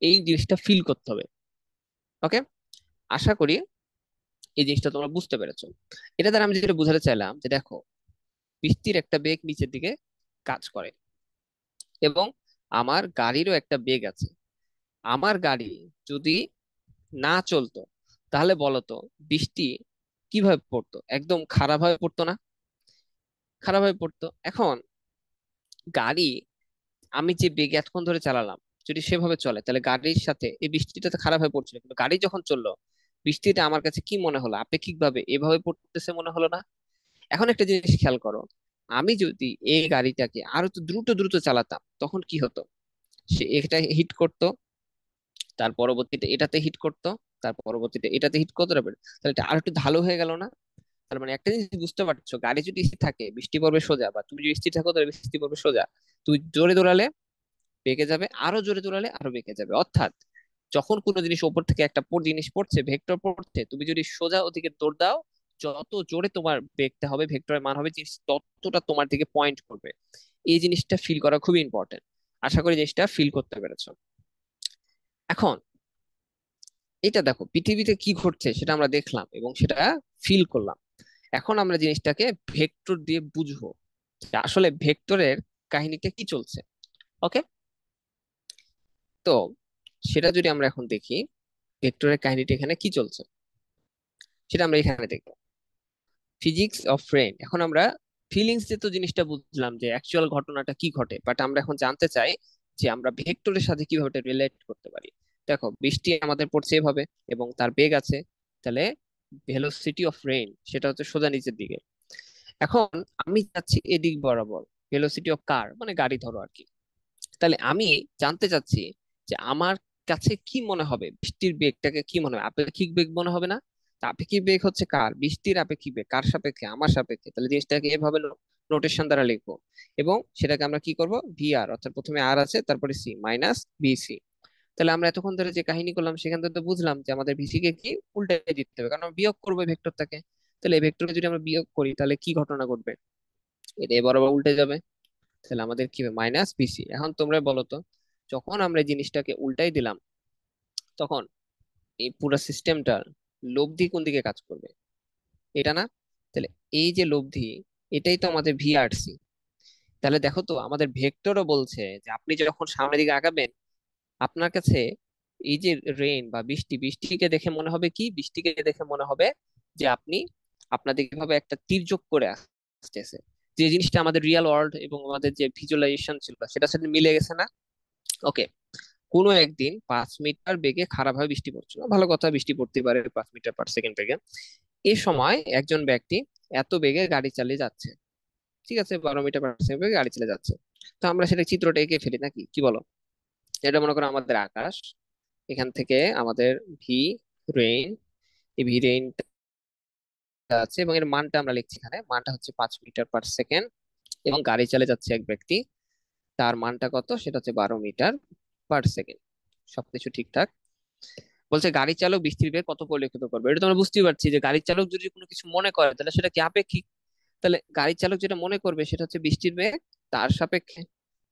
এই জিনিসটা ফিল করতে হবে। ওকে, আশা করি এই জিনিসটা তোমরা বুঝতে পেরেছো। এটা দ্বারা আমি যেটা বুঝাতে চাইলাম যে দেখো, বৃষ্টির একটা বেগ নিচের দিকে কাজ করে, এবং আমার গাড়িরও একটা বেগ আছে। আমার গাড়ি যদি না চলতো, তাহলে বলতো বৃষ্টি কিভাবে পড়তো? একদম খারাপ ভাবে পড়তো না? খারাপ ভাবে পড়তো। এখন গাড়ি আমি যে বেগে এতক্ষণ ধরে চালালাম, যদি সেভাবে চলে, তাহলে গাড়ির সাথে এই বৃষ্টিটা তো খারাপ হয়ে পড়ছিল, কিন্তু গাড়ি যখন চললো, বৃষ্টিটা আমার কাছে কি মনে হলো? আপেক্ষিকভাবে এভাবে পড়তেছে মনে হলো না? এখন একটা জিনিস খেয়াল করো, আমি যদি এই গাড়িটাকে আরো তো দ্রুত দ্রুত চালাতাম, তখন কি হতো? সে এটা হিট করতো, তার পরবর্তীতে এটাতে হিট করতো, তার পরবর্তীতে এটাতে হিট করতে পারবে, তাহলে এটা আর একটু ঢালু হয়ে গেল না? তার মানে একটা জিনিস বুঝতে পারছো, গাড়ি যদি স্থির থাকে বৃষ্টি পড়বে সোজা, বা তুমি যদি স্থির থাকো তাহলে বৃষ্টি পড়বে সোজা। তুই জোরে দৌড়ালে বেঁকে যাবে, আরো জোরে দৌড়ালে আরো বেঁকে যাবে। অর্থাৎ যখন কোনো জিনিস উপর থেকে একটা জিনিস পড়ছে, ভেক্টর পড়ছে, তুমি যদি সোজা ওদিকে দৌড় দাও, যত জোরে তোমার বেগটা হবে, ভেক্টরের মান হবে, জিনিস ততটা তোমার দিকে পয়েন্ট করবে। এই জিনিসটা ফিল করা খুবই ইম্পর্টেন্ট। আশা করি জিনিসটা ফিল করতে পেরেছো। এখন এটা দেখো, পৃথিবীতে কি ঘটছে সেটা আমরা দেখলাম এবং সেটা ফিল করলাম। এখন আমরা জিনিসটাকে ভেক্টর দিয়ে বুঝবো যে আসলে ভেক্টরের কাহিনীটা কি চলছে। ওকে, তো সেটা যদি আমরা এখন দেখি, ভেক্টরের কাহিনীটা এখানে কি চলছে সেটা আমরা এখানে দেখবো। Physics of rain. এখন আমরা ফিলিংস দিয়ে তো জিনিসটা বুঝলাম যে অ্যাকচুয়াল ঘটনাটা কি ঘটে, বাট আমরা এখন জানতে চাই যে আমরা ভেক্টরের সাথে কিভাবে রিলেট করতে পারি। দেখো, বৃষ্টি আমাদের পড়ছে এভাবে এবং তার বেগ আছে, তাহলে ভেলোসিটি অফ রেইন সেটা হচ্ছে সোজা নিচের দিকে। এখন আমি যাচ্ছি এদিক বরাবর, ভেলোসিটি অফ কার মানে গাড়ি ধরো আর কি। তাহলে আমি জানতে চাচ্ছি যে আমার কাছে কি মনে হবে, বৃষ্টির বেগটাকে কি মনে হবে? আপেক্ষিক বেগ মনে হবে না? তা আপেক্ষিক বেগ হচ্ছে কার? বৃষ্টির আপেক্ষিক বেগ কার সাপেক্ষে? আমার সাপেক্ষে। তাহলে জিনিসটাকে এভাবে নোটেশন দ্বারা লিখবো, এবং সেটাকে আমরা কি করব, ভি আর, অর্থাৎ প্রথমে আর আছে তারপরে সি মাইনাস বিসি। তাহলে আমরা এতক্ষণ ধরে যে কাহিনী করলাম সেখান থেকে তো বুঝলাম যে আমাদের ভিসি কে কি উল্টে দিতে হবে, কারণ আমরা বিয়োগ করবো ভেক্টরটাকে। তাহলে এই ভেক্টরকে যদি আমরা বিয়োগ করি তাহলে কি ঘটনা ঘটবে? এটা এ বরাবর উল্টে যাবে। তাহলে আমাদের কি হবে? Minus BC. এখন তোমরা বলো তো, যখন আমরা এই জিনিসটাকে উল্টাই দিলাম, তখন এই পুরো সিস্টেমটার লব্ধি কোন দিকে কাজ করবে? এটা না? তাহলে এই যে লব্ধি, এটাই তো আমাদের ভিআরসি। তাহলে দেখো তো, আমাদের ভেক্টরও বলছে যে আপনি যখন সামনের দিকে আগাবেন, আপনার কাছে এই যে রেইন বা বৃষ্টি, বৃষ্টিকে দেখে মনে হবে কি? বৃষ্টিকে দেখে মনে হবে যে আপনি আপনার দিকে ভাবে একটা তির্যক করে আসতেছে। যে জিনিসটা আমাদের রিয়েল ওয়ার্ল্ড এবং আমাদের যে ভিজুয়ালাইজেশন ছিল সেটার সাথে মিলে গেছে না? ওকে, কোনো একদিন 5 মিটার বেগে খারাপভাবে বৃষ্টি পড়ছিল, ভালো কথা, বৃষ্টি পড়তে পারে 5 মিটার পার সেকেন্ড বেগে। এ সময় একজন ব্যক্তি এত বেগে গাড়ি চালিয়ে যাচ্ছে, ঠিক আছে, 12 মিটার পার সেকেন্ড বেগে গাড়ি চালিয়ে যাচ্ছে। তো আমরা সেটা চিত্রটা এঁকে ফেলি নাকি, কি বলো? এটা মনে করো আমাদের আকাশ, এখান থেকে আমাদের ভি রেইন, এই ভি রেইনটা আছে এবং এর মানটা আমরা লিখছি এখানে, মানটা হচ্ছে 5 মিটার পার সেকেন্ড, এবং গাড়ি চালিয়ে যাচ্ছে এক ব্যক্তি, তার মানটা কত? সেটা হচ্ছে 12 মিটার পার সেকেন্ড। সবকিছু ঠিকঠাক। বলছে গাড়ি চালক বৃষ্টির বেগ কত পরিলক্ষিত করবে। এটা তো আমরা বুঝতেই পারছি যে গাড়ি চালক যদি কোনো কিছু মনে করে তাহলে সেটা কি আপেক্ষিক। তাহলে গাড়ি চালক যেটা মনে করবে সেটা হচ্ছে বৃষ্টির বেগ তার সাপেক্ষে।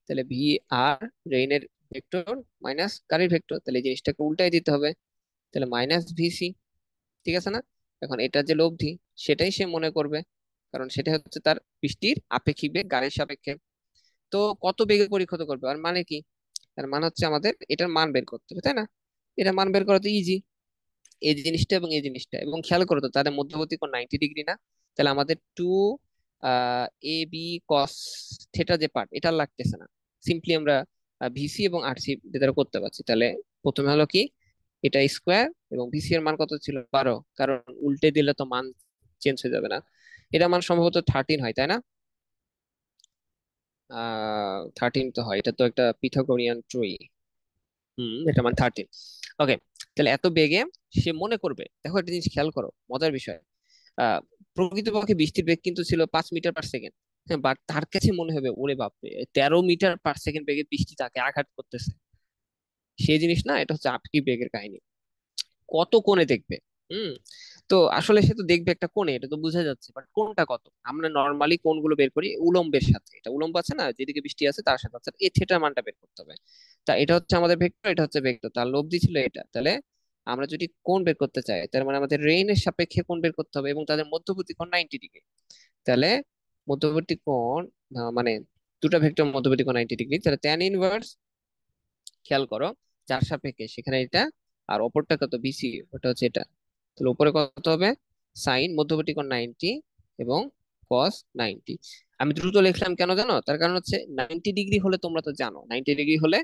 তাহলে ভি আর রেইনের ভেক্টর মাইনাস গাড়ির ভেক্টর, তাহলে এই জিনিসটাকে উল্টাই দিতে হবে। তাহলে মাইনাস ভিসি, ঠিক আছে না? এখন এটা যে লব্ধি, সেটাই সে মনে করবে, কারণ সেটা হচ্ছে তার বৃষ্টির আপেক্ষিক বেগ গাড়ির সাপেক্ষে। তো কত বেগে পরিক্ষত করবে আর মানে কি? তার মানে হচ্ছে আমাদের এটার মান বের করতে হবে, তাই না? এটা মান বের করা তো ইজি। এই জিনিসটা এবং এই জিনিসটা, এবং খেয়াল করো তো তাদের মধ্যবর্তী কোণ 90 ডিগ্রি না? তাহলে আমাদের two A B cos theta যে পার্ট, এটা আর লাগতেছে না। সিম্পলি আমরা ভিসি এবং আরসি দ্বারা করতে পারছি। তাহলে প্রথমে হলো কি, এটা স্কোয়ার, এবং ভিসি এর মান কত ছিল? 12, কারণ উল্টে দিলে তো মান চেঞ্জ হয়ে যাবে না। এটা মান সম্ভবত 13 হয়, তাই না? 13 তো হয়, এটা তো একটা পিথাগোরিয়ান ট্রি। এটা মানে 13। ওকে, তাহলে এত বেগে সে মনে করবে, দেখো একটা জিনিস খেয়াল করো, মজার বিষয়। প্রকৃতপক্ষে বৃষ্টির বেগ কিন্তু ছিল 5 মিটার পার সেকেন্ড। হ্যাঁ, বাট তার কাছে মনে হবে ওরে বাপরে 13 মিটার পার সেকেন্ড বেগে বৃষ্টি তাকে আঘাত করতেছে। সেই জিনিস না, এটা হচ্ছে আপেক্ষিক বেগের কাহিনী। কত কোণে দেখবে। হুম। তো আসলে সে তো দেখবে একটা কোণে, এটা তো বোঝা যাচ্ছে, বাট কোণটা কত? আমরা নর্মালি কোণগুলো বের করি উলম্বের সাথে, এটা উলম্ব আছে না, যেদিকে বৃষ্টি আছে তার সাথে, এই থিটার মানটা বের করতে হবে। তা এটা হচ্ছে আমাদের ভেক্টর, এটা হচ্ছে ভেক্টর, তার লব্ধি ছিল এটা। তাহলে আমরা যদি কোণ বের করতে চাই, তার মানে আমাদের রেইনের সাপেক্ষে কোণ বের করতে হবে, এবং তাদের মধ্যবর্তী কোণ 90 ডিগ্রি। তাহলে মধ্যবর্তী কোণ মানে দুটো ভেক্টর মধ্যবর্তী কোণ 90 ডিগ্রি, তাহলে ট্যান ইনভার্স, খেয়াল করো, যার সাপেক্ষে সেখানে এটা, আর অপরটা কত, বিসি, ওটা হচ্ছে এটা। তাহলে উপরে কত হবে, সাইন মধ্যবর্তী কোণ 90 এবং কস 90। আমি দ্রুত লিখলাম কেন জানো? তার কারণ হচ্ছে 90 ডিগ্রি হলে তোমরা তো জানো 90 ডিগ্রি হলে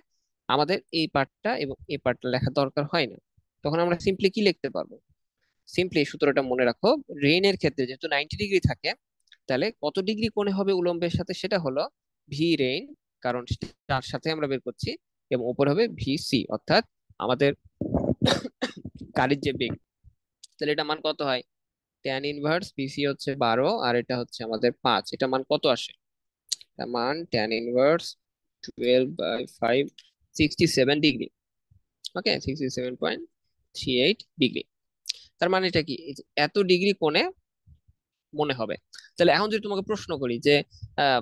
আমাদের এই পার্টটা এবং এই পার্টটা লেখা দরকার হয় না। তখন আমরা সিম্পলি কি লিখতে পারবো? সিম্পলি সূত্রটা মনে রাখো, রেইনের ক্ষেত্রে যেহেতু 90 ডিগ্রি থাকে, তাহলে কত ডিগ্রি কোণে হবে উলম্বের সাথে, সেটা হলো ভি রেইন, কারণ তার সাথে আমরা বের করছি, এবং উপরে হবে ভি সি, অর্থাৎ আমাদের গাড়ির যে বেগ। তাহলে এটা মান কত হয়? ট্যান ইনভার্স বিসি হচ্ছে 12, আর এটা হচ্ছে আমাদের 5, এটা মান কত আসে? এটা মান ট্যান ইনভার্স 12/5, 67 ডিগ্রি। ওকে, 67.38 ডিগ্রি। তার মানে এটা কি, এই যে এত ডিগ্রি কোণে মনে হবে। তাহলে এখন যদি তোমাকে প্রশ্ন করি যে আহ,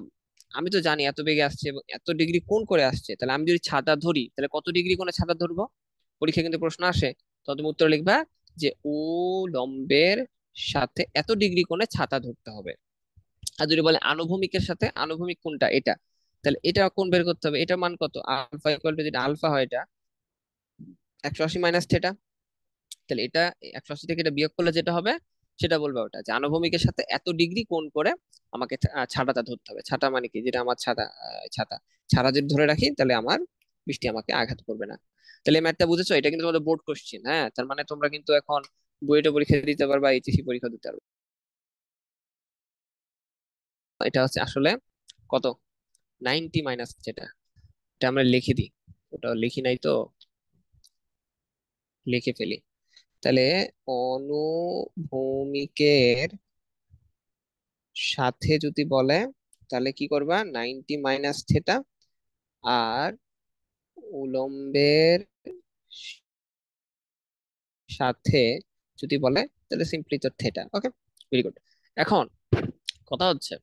আমি তো জানি এত বেগে আসছে এবং এত ডিগ্রি কোণ করে আসছে, তাহলে আমি যদি ছাতা ধরি তাহলে কত ডিগ্রি কোণে ছাতা ধরবো? পরীক্ষা কিন্তু প্রশ্ন আসে। তো তুমি উত্তর লিখবা যে ও লম্বের সাথে এত ডিগ্রি কোণে ছাতা ধরতে হবে। আর যদি বলে আনুভূমিকের সাথে, আনুভূমিক কোণটা এটা, তাহলে এটা কোণ বের করতে হবে। এটা মান কত? আলফা ইকুয়াল টু, যেটা আলফা হয় এটা 180 মাইনাস থিটা। তাহলে এটা 180 থেকে এটা বিয়োগ করলে যেটা হবে সেটা বলবে ওটা, যে আনুভূমিকের সাথে এত ডিগ্রি কোণ করে আমাকে ছাতাটা ধরতে হবে। ছাতা মানে কি, যেটা আমার ছাতা, ছাতা ছাড়া যদি ধরে রাখি তাহলে আমার বৃষ্টি আমাকে আঘাত করবে না। তাহলে ম্যাথটা বুঝেছো? এটা কিন্তু তোমাদের বোর্ড কোশ্চেন। হ্যাঁ, তার মানে তোমরা কিন্তু এখন বুয়েটে পরীক্ষা দিতে পারবা, এইচএসসি পরীক্ষা দিতে পারবে। এটা হচ্ছে আসলে কত, 90 মাইনাস যেটা, এটা আমরা লিখে দিই, ওটা লিখি নাই তো, লিখে ফেলি। তাহলে অনুভূমিকের সাথে যদি বলে, তাহলে কি করবা, 90 মাইনাস থেটা। আর উলম্বের সাথে যদি বলে, তাহলে সিম্পলি তো থেটা। ওকে, ভেরি গুড। এখন কথা হচ্ছে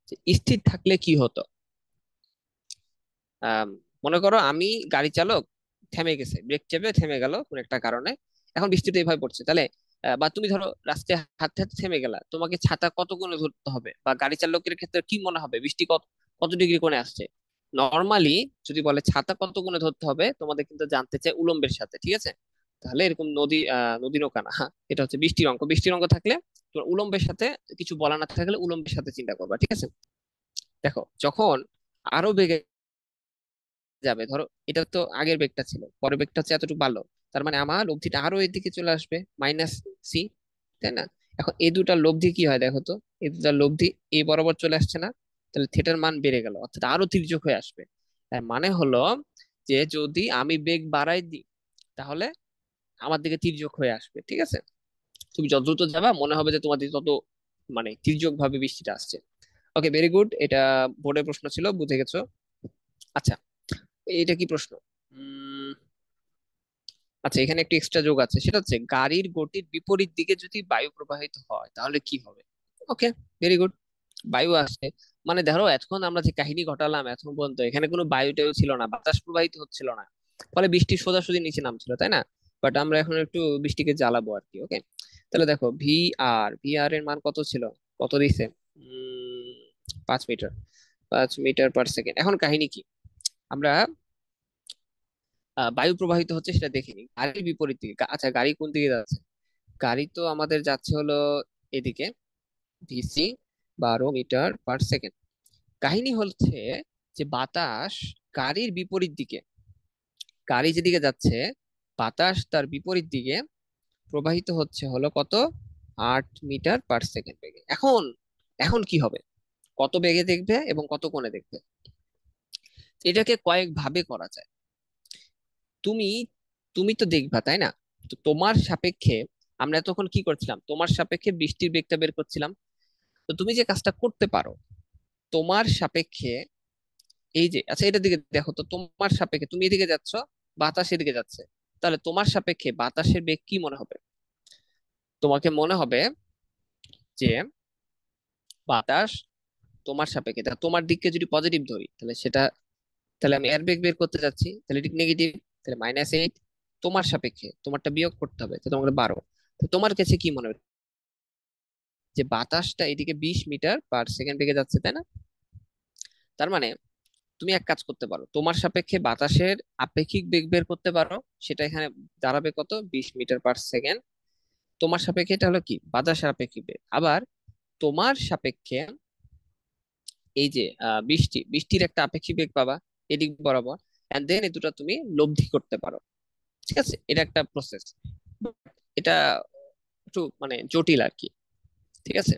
যে স্থির থাকলে কি হতো। আম, মনে করো আমি গাড়ি চালক, থেমে গেছে, ব্রেক চেপে থেমে গেল কোন একটা কারণে, এখন বৃষ্টিতে এইভাবে পড়ছে, তাহলে বা তুমি ধরো রাস্তায় হাঁটতে হাঁটতে থেমে গেলা, তোমাকে ছাতা কত কোণে ধরতে হবে? বা গাড়ি চালকের ক্ষেত্রে কি মনে হবে বৃষ্টি কত কত ডিগ্রি কোণে আসছে? নর্মালি যদি বলে ছাতা কত কোণে ধরতে হবে, তোমাদের কিন্তু জানতে চাই উলম্বের সাথে, ঠিক আছে? তাহলে এরকম নদী নদী নৌকা না, হ্যাঁ, এটা হচ্ছে বৃষ্টির অঙ্ক। বৃষ্টির অঙ্ক থাকলে তোমার উলম্বের সাথে কিছু বলা না থাকলে উলম্বের সাথে চিন্তা করবা, ঠিক আছে? দেখো, যখন আরো বেগে যাবে, ধরো এটা তো আগের বেগটা ছিল, পরের বেগটা হচ্ছে এতটুকু বাড়লো, তার মানে আমার লব্ধিটা আরো এদিকে চলে আসবে, মাইনাস সি, তাই না? এখন এই দুটার লব্ধি কি হয় দেখো তো, এই দুটার লব্ধি এই বরাবর চলে আসছে না? তাহলে থিটার মান বেড়ে গেল, অর্থাৎ আরো তির্যক হয়ে আসবে। তার মানে হলো যে যদি আমি বেগ বাড়াই দিই, তাহলে আমার দিকে তির্যক হয়ে আসবে, ঠিক আছে? তুমি যত দ্রুত যাবা মনে হবে যে তোমার দিকে তত মানে তির্যক ভাবে বৃষ্টিটা আসছে। ওকে, ভেরি গুড, এটা বোর্ডের প্রশ্ন ছিল, বুঝে গেছো। আচ্ছা, এটা কি প্রশ্ন? উম আচ্ছা, এখানে একটু এক্সট্রা যোগ আছে, সেটা হচ্ছে গাড়ির গতির বিপরীত দিকে যদি বায়ু প্রবাহিত হয় তাহলে কি হবে। ওকে, ভেরি গুড। বায়ু আসছে, মানে ধরো এতক্ষণ আমরা যে কাহিনী ঘটালাম এখন পর্যন্ত, এখানে কোনো বায়ু টায়ু ছিল না, বাতাস প্রবাহিত হচ্ছিল না, ফলে বৃষ্টি সোজাসুজি নিচে নামছিল, তাই না? বাট আমরা এখন একটু বৃষ্টিকে জ্বালাবো আর কি। ওকে, তাহলে দেখো ভি আর এর মান কত ছিল, কত দিছে? 5 মিটার, 5 মিটার পার সেকেন্ড। এখন কাহিনী কি, আমরা বায়ু প্রবাহিত হচ্ছে সেটা দেখিনি, গাড়ির বিপরীত দিকে। আচ্ছা, গাড়ি কোন দিকে যাচ্ছে? গাড়ি তো আমাদের যাচ্ছে হলো এদিকে, ভিসি 12 মিটার পার সেকেন্ড। কাহিনী হচ্ছে যে বাতাস গাড়ির বিপরীত দিকে, গাড়ি যেদিকে যাচ্ছে বাতাস তার বিপরীত দিকে প্রবাহিত হচ্ছে হলো কত, 8 মিটার পার সেকেন্ড বেগে। এখন এখন কি হবে, কত বেগে দেখবে এবং কত কোণে দেখবে? এটাকে কয়েক ভাবে করা যায়। তুমি তুমি তো দেখবা, তাই না? তো তোমার সাপেক্ষে আমরা তখন কি করছিলাম, তোমার সাপেক্ষে বৃষ্টির বেগটা বের করছিলাম। তো তুমি যে কাজটা করতে পারো, তোমার সাপেক্ষে এই যে, আচ্ছা এটার দিকে দেখো তো, তোমার সাপেক্ষে তুমি এদিকে যাচ্ছ, বাতাস এদিকে যাচ্ছে, তাহলে তোমার সাপেক্ষে বাতাসের বেগ কি মনে হবে? তোমাকে মনে হবে যে বাতাস তোমার সাপেক্ষে, তা তোমার দিককে যদি পজিটিভ ধরি তাহলে সেটা, তাহলে আমি এর বেগ বের করতে যাচ্ছি, তাহলে ঠিক নেগেটিভ, তাহলে -8। তোমার সাপেক্ষে তোমারটা বিয়োগ করতে হবে, তো তোমাকে 12। তো তোমার কাছে কি মনে হয় যে বাতাসটা এদিকে 20 মিটার পার সেকেন্ড বেগে যাচ্ছে, তাই না? তার মানে তুমি এক কাজ করতে পারো, তোমার সাপেক্ষে বাতাসের আপেক্ষিক বেগ বের করতে পারো। সেটা এখানে দাঁড়াবে কত, 20 মিটার পার সেকেন্ড। তোমার সাপেক্ষে এটা হলো কি, বাতাসের আপেক্ষিক বেগ। আবার তোমার সাপেক্ষে এই যে বৃষ্টির একটা আপেক্ষিক বেগ পাবা এদিক বরাবর, এন্ড দেন এই দুটো তুমি লব্ধি করতে পারো। ঠিক আছে, এটা একটা প্রসেস, এটা একটু মানে জটিল আর কি। ঠিক আছে,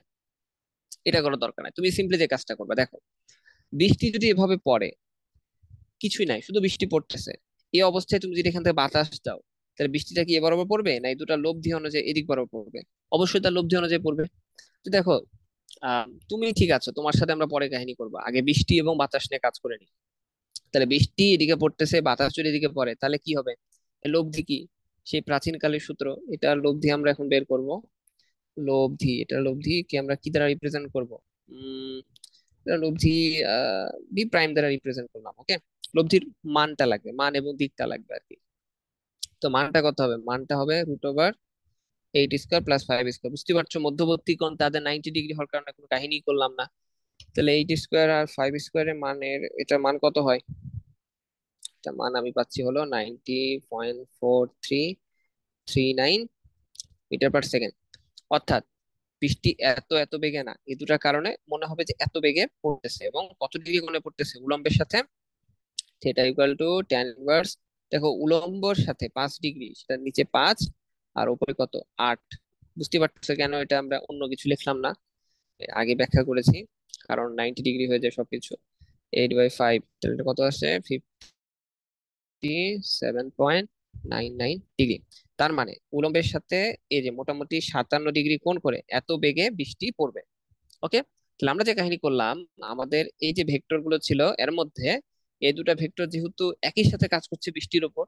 এটা করার দরকার নাই, তুমি সিম্পলি যে কাজটা করবে, দেখো বৃষ্টি যদি এভাবে পড়ে, কিছুই নাই, শুধু বৃষ্টি পড়তেছে, এই অবস্থায় তুমি যদি এখান থেকে বাতাস দাও, তাহলে বৃষ্টিটা কি এ বরাবর পড়বে, না এই দুটা লব্ধি অনুযায়ী এদিক বরাবর পড়বে? অবশ্যই তার লব্ধি অনুযায়ী পড়বে। তো দেখো, তুমি ঠিক আছো, তোমার সাথে আমরা পরে কাহিনী করবো, আগে বৃষ্টি এবং বাতাস নিয়ে কাজ করে নি। তাহলে বৃষ্টি এদিকে পড়তেছে, বাতাস যদি এদিকে পড়ে, তাহলে কি হবে? এর লব্ধি কি? সেই প্রাচীন কালের সূত্র, এটা লব্ধি আমরা এখন বের করব। লব্ধি, এটা লব্ধি কি আমরা কি দ্বারা রিপ্রেজেন্ট করব? উম এটা লব্ধি বি প্রাইম দ্বারা রিপ্রেজেন্ট করলাম, ওকে। লব্ধির মানটা লাগবে, মান এবং দিকটা লাগবে আর কি। তো মানটা কত হবে? মানটা হবে √8² + 5²। বুঝতে পারছো, মধ্যবর্তী কোণ তাদের 90 ডিগ্রি হওয়ার কারণে কোনো কাহিনী করলাম না। তাহলে 8² আর 5² এর মানের এটা মান কত হয়? এটা মান আমি পাচ্ছি হলো 90.4339 মিটার পার সেকেন্ড। অর্থাৎ বৃষ্টি এত এত বেগে না, এই দুটার কারণে মনে হবে যে এত বেগে পড়তেছে, এবং কত ডিগ্রি কোণে পড়তেছে উলম্বের সাথে, সেটা = tan−1। দেখো উলম্বর সাথে 5 ডিগ্রি, সেটা নিচে 5 আর উপরে কত, 8। বুঝতে পারছো কেন এটা আমরা অন্য কিছু লিখলাম না? আগে ব্যাখ্যা করেছি, কারণ 90 ডিগ্রি হয়ে যায় সবকিছু। 8/5, তাহলে এটা কত আসে, 57.99 ডিগ্রি। তার মানে উলম্বের সাথে এই যে মোটামুটি 57 ডিগ্রি কোণ করে এত বেগে বৃষ্টি পড়বে। ওকে, তাহলে আমরা যে কাহিনী করলাম, আমাদের এই যে ভেক্টর গুলো ছিল এর মধ্যে এই দুটা ভেক্টর যেহেতু একই সাথে কাজ করছে বৃষ্টির উপর,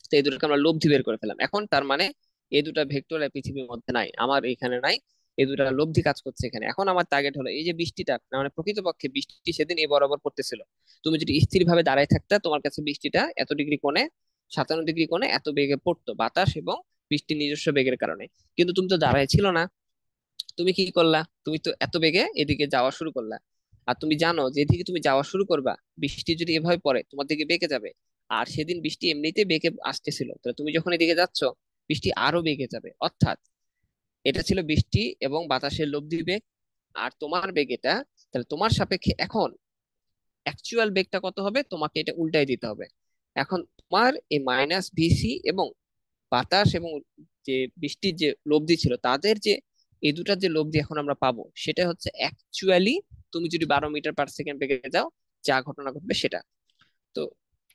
তো এই দুটোকে আমরা লব্ধি বের করে ফেলাম। এখন তার মানে এই দুটা ভেক্টর পৃথিবীর মধ্যে নাই, আমার এখানে নাই, এই দুটা লব্ধি কাজ করছে এখানে। এখন আমার টার্গেট হলো এই যে বৃষ্টিটা, মানে প্রকৃতপক্ষে বৃষ্টি সেদিন এই বরাবর পড়তেছিল, তুমি যদি স্থির ভাবে দাঁড়ায় থাকতে, তোমার কাছে বৃষ্টিটা এত ডিগ্রি কোণে, 57 ডিগ্রি কোণে এত বেগে পড়তো, বাতাস এবং বৃষ্টির নিজস্ব বেগের কারণে। কিন্তু তুমি তো দাঁড়ায় ছিল না, তুমি কি করলা, তুমি তো এত বেগে এদিকে যাওয়া শুরু করলা। আর তুমি জানো যে এদিকে তুমি যাওয়া শুরু করবা, বৃষ্টি যদি এভাবে পড়ে তোমার দিকে বেঁকে যাবে। আর সেদিন বৃষ্টি এমনিতে বেঁকে আসতেছিল, তো তুমি যখন এদিকে যাচ্ছ, বৃষ্টি আরো বেঁকে যাবে। অর্থাৎ এটা ছিল বৃষ্টি এবং বাতাসের লব্ধি বেগ, আর তোমার বেগ এটা। তাহলে তোমার সাপেক্ষে এখন অ্যাকচুয়াল বেগটা কত হবে, তোমাকে এটা উল্টাই দিতে হবে। এখন তোমার এই -VC এবং বাতাস এবং যে বৃষ্টির যে লব্ধি ছিল তাদের যে, এই দুটার যে লব্ধি এখন আমরা পাবো, সেটা হচ্ছে অ্যাকচুয়ালি তুমি যদি 12 মিটার পার সেকেন্ড বেগে যাও, যা ঘটনা ঘটবে সেটা। তো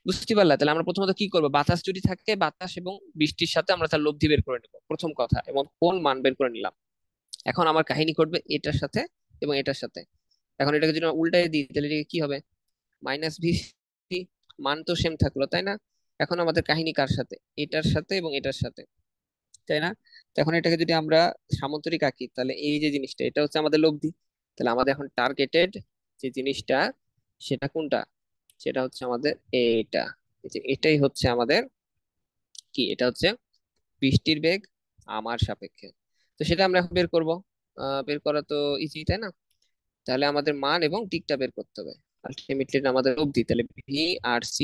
বুঝতে পারলা? তাহলে আমরা প্রথমত কি করবো, বাতাস যদি থাকে, বাতাস এবং বৃষ্টির সাথে আমরা তার লব্ধি বের করে নেবো প্রথম কথা, এবং কোন মান বের করে নিলাম। এখন আমার কাহিনী ঘটবে এটার সাথে এবং এটার সাথে। এখন এটাকে যদি আমরা উল্টাই দিই, তাহলে এটাকে কি হবে, -VC। মান তো সেম থাকলো, তাই না? এখন আমাদের কাহিনী কার সাথে, এটার সাথে এবং এটার সাথে, তাই না? তো এখন এটাকে যদি আমরা সামান্তরিক আঁকি, তাহলে এই যে জিনিসটা, এটা হচ্ছে আমাদের লব্ধি। তাহলে আমাদের এখন টার্গেটেড যে জিনিসটা, সেটা কোনটা, সেটা হচ্ছে আমাদের এইটা। এই যে এটাই হচ্ছে আমাদের কি, এটা হচ্ছে বৃষ্টির বেগ আমার সাপেক্ষে। তো সেটা আমরা এখন বের করব। বের করা তো ইজি, তাই না? তাহলে আমাদের মান এবং দিকটা বের করতে হবে। আলটিমেটলি আমাদের লব্ধি, তাহলে V/C,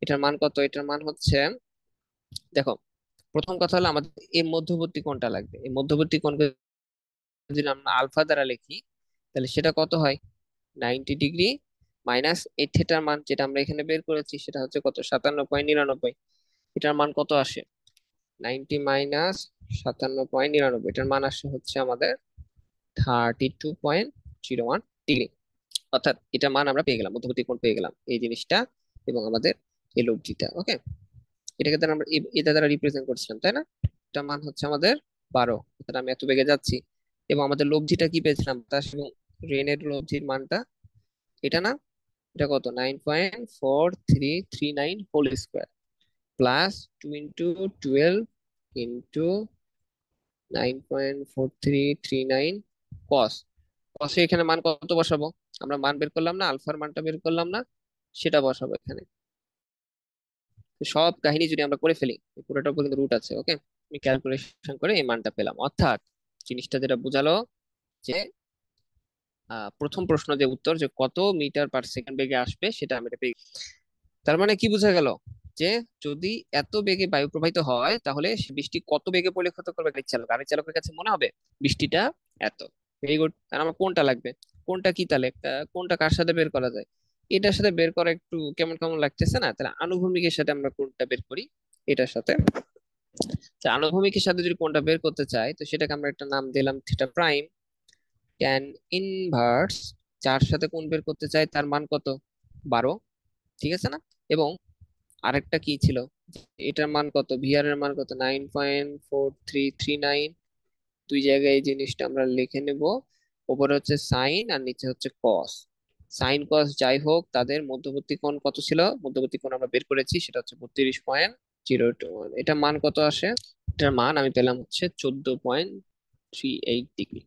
এটার মান কত? এটার মান হচ্ছে, দেখো প্রথম কথা হলো আমাদের এই মধ্যবর্তী কোণটা লাগবে। এই মধ্যবর্তী কোণকে যদি আমরা আলফা দ্বারা লিখি, তাহলে সেটা কত হয়, 90 ডিগ্রি মাইনাস এই থেটার মান যেটা আমরা এখানে বের করেছি, সেটা হচ্ছে কত, 57.99। এটার মান কত আসে, 90 - 57.99, এটার মান আসে হচ্ছে আমাদের 32.01 ডিগ্রি। অর্থাৎ এটা মান আমরা পেয়ে গেলাম, মধ্যবর্তী কোণ পেয়ে গেলাম, এই জিনিসটা এবং আমাদের এই লব্ধিটা। ওকে, এটাকে দ্বারা আমরা এটা দ্বারা রিপ্রেজেন্ট করছিলাম, তাই না? এটা মান হচ্ছে আমাদের 12, অর্থাৎ আমি এত বেগে যাচ্ছি। এবং আমাদের লব্ধিটা কি পেয়েছিলাম, বাতাস এবং রেনের লব্ধির মানটা এটা না, এটা কত, 9.4339 হোল স্কোয়ার প্লাস 2 × 12 ইন্টু 9.4339 কস। কসে এখানে মান কত বসাবো, আমরা মান বের করলাম না, আলফার মানটা বের করলাম না, সেটা বসাবো এখানে। তো সব কাহিনী যদি আমরা করে ফেলি, এই পুরোটার উপর কিন্তু রুট আছে, ওকে। আমি ক্যালকুলেশন করে এই মানটা পেলাম, অর্থাৎ জিনিসটা যেটা বোঝালো যে প্রথম প্রশ্ন যে উত্তর, যে কত মিটার পার সেকেন্ড বেগে আসবে, সেটা আমি এটা পেয়ে গেছি। তার মানে কি বোঝা গেল, যে যদি এত বেগে বায়ু প্রবাহিত হয়, তাহলে সে বৃষ্টি কত বেগে পরিলক্ষিত করবে গাড়ি চালক, গাড়ি চালকের কাছে মনে হবে বৃষ্টিটা এত। Very good. আর আমার কোনটা লাগবে, কোনটা কি, তাহলে কোনটা কার সাথে বের করা যায়, এটার সাথে বের করা একটু কেমন কেমন লাগতেছে না, তাহলে আনুভূমিকের সাথে আমরা কোনটা বের করি, এটার সাথে। তো আনুভূমিকের সাথে যদি কোনটা বের করতে চাই, তো সেটাকে আমরা একটা নাম দিলাম থিটা প্রাইম। ট্যান ইনভার্স, যার সাথে কোন বের করতে চাই তার মান কত, 12, ঠিক আছে না। এবং আরেকটা কি ছিল, এটার মান কত, ভিআর এর মান কত, 9.4339। দুই জায়গায় এই জিনিসটা আমরা লিখে নেব, উপরে হচ্ছে সাইন আর নিচে হচ্ছে কস। সাইন কস যাই হোক, তাদের মধ্যবর্তী কোণ কত ছিল, মধ্যবর্তী কোণ আমরা বের করেছি, সেটা হচ্ছে 32.021। এটা মান কত আসে, এটার মান আমি পেলাম হচ্ছে 14.38 ডিগ্রি।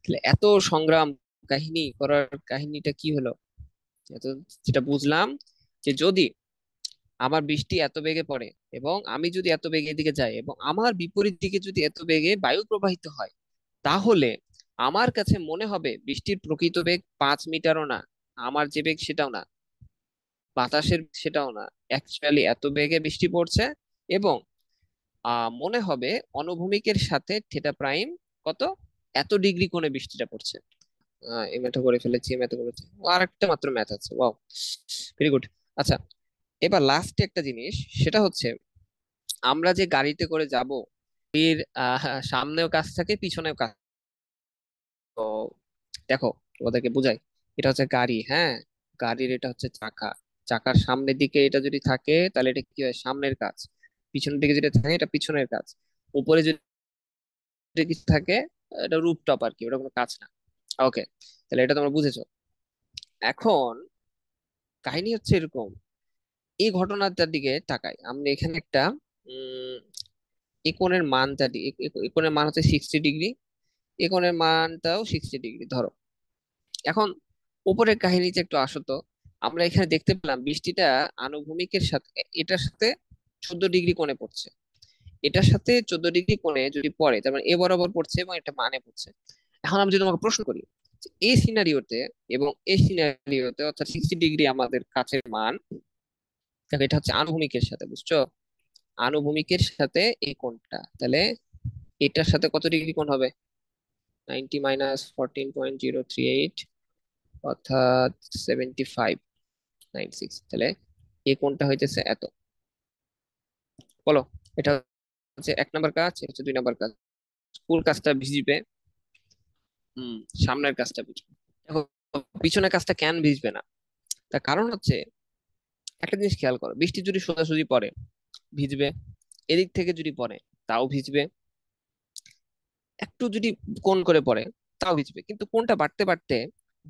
তাহলে এত সংগ্রাম কাহিনী করার কাহিনীটা কি হলো, এত যেটা বুঝলাম, যে যদি আমার বৃষ্টি এত বেগে পড়ে এবং আমি যদি এত বেগে দিকে যাই এবং আমার বিপরীত দিকে যদি এত বেগে বায়ু প্রবাহিত হয়, তাহলে আমার কাছে মনে হবে বৃষ্টির প্রকৃত বেগ 5 মিটারও না, আমার যে বেগ সেটাও না, বাতাসের সেটাও না, অ্যাকচুয়ালি এত বেগে বৃষ্টি পড়ছে। এবং মনে হবে অনুভূমিকের সাথে থিটা প্রাইম কত, এত ডিগ্রি কোণে বৃষ্টিটা পড়ছে। এই ম্যাথ করে ফেলেছি, ম্যাথ করেছি, আর একটা মাত্র ম্যাথ আছে, ওয়াও, ভেরি গুড। আচ্ছা, এবার লাস্টে একটা জিনিস, সেটা হচ্ছে আমরা যে গাড়িতে করে যাব, এর সামনেও কাজ থাকে পিছনেও কাজ। তো দেখো, ওদেরকে বুঝাই, এটা হচ্ছে গাড়ি, হ্যাঁ, গাড়ির এটা হচ্ছে চাকা। চাকার সামনের দিকে এটা যদি থাকে, তাহলে এটা কি হয়, সামনের কাজ। পিছনের দিকে যেটা থাকে, এটা পিছনের কাজ। উপরে যদি কিছু থাকে, এটা রুফটপ আর কি, ওটা কোনো কাজ না। ওকে, তাহলে এটা তোমরা বুঝেছো। এখন কাহিনী হচ্ছে এরকম, এই ঘটনাটার দিকে তাকাই আমরা এখানে একটা উম এই কোণের মানটা এই কোণের মান হচ্ছে 60 ডিগ্রি, এই কোণের মানটাও 60 ডিগ্রি ধরো। এখন উপরের কাহিনীতে একটু আসো তো, আমরা এখানে দেখতে পেলাম বৃষ্টিটা আনুভূমিকের সাথে, এটার সাথে 14 ডিগ্রি কোণে পড়ছে। এটার সাথে 14 ডিগ্রি কোণে যদি পড়ে, তার মানে এ বরাবর পড়ছে এবং এটা মানে পড়ছে। এখন আমি যদি তোমাকে প্রশ্ন করি, যে এই সিনারিওতে এবং এই সিনারিওতে, অর্থাৎ 60 ডিগ্রি আমাদের কাছের মান, দেখো এটা হচ্ছে আনুভূমিকের সাথে, বুঝছো, আনুভূমিকের সাথে এই কোণটা, তাহলে এটার সাথে কত ডিগ্রি কোণ হবে, 90 - 14.038, অর্থাৎ 75.96। তাহলে এই কোণটা হইতেছে এত। বলো, এটা হচ্ছে 1 নাম্বার কাজ, এটা হচ্ছে 2 নাম্বার কাজ। কোন কাজটা ভিজবে, হম, সামনের কাজটা ভিজবে। দেখো, পিছনের কাজটা কেন ভিজবে না, তার কারণ হচ্ছে, একটা জিনিস খেয়াল করো, বৃষ্টি যদি সোজাসুজি পড়ে ভিজবে, এদিক থেকে যদি পড়ে তাও ভিজবে, একটু যদি কোণ করে পড়ে তাও ভিজবে, কিন্তু কোণটা বাড়তে বাড়তে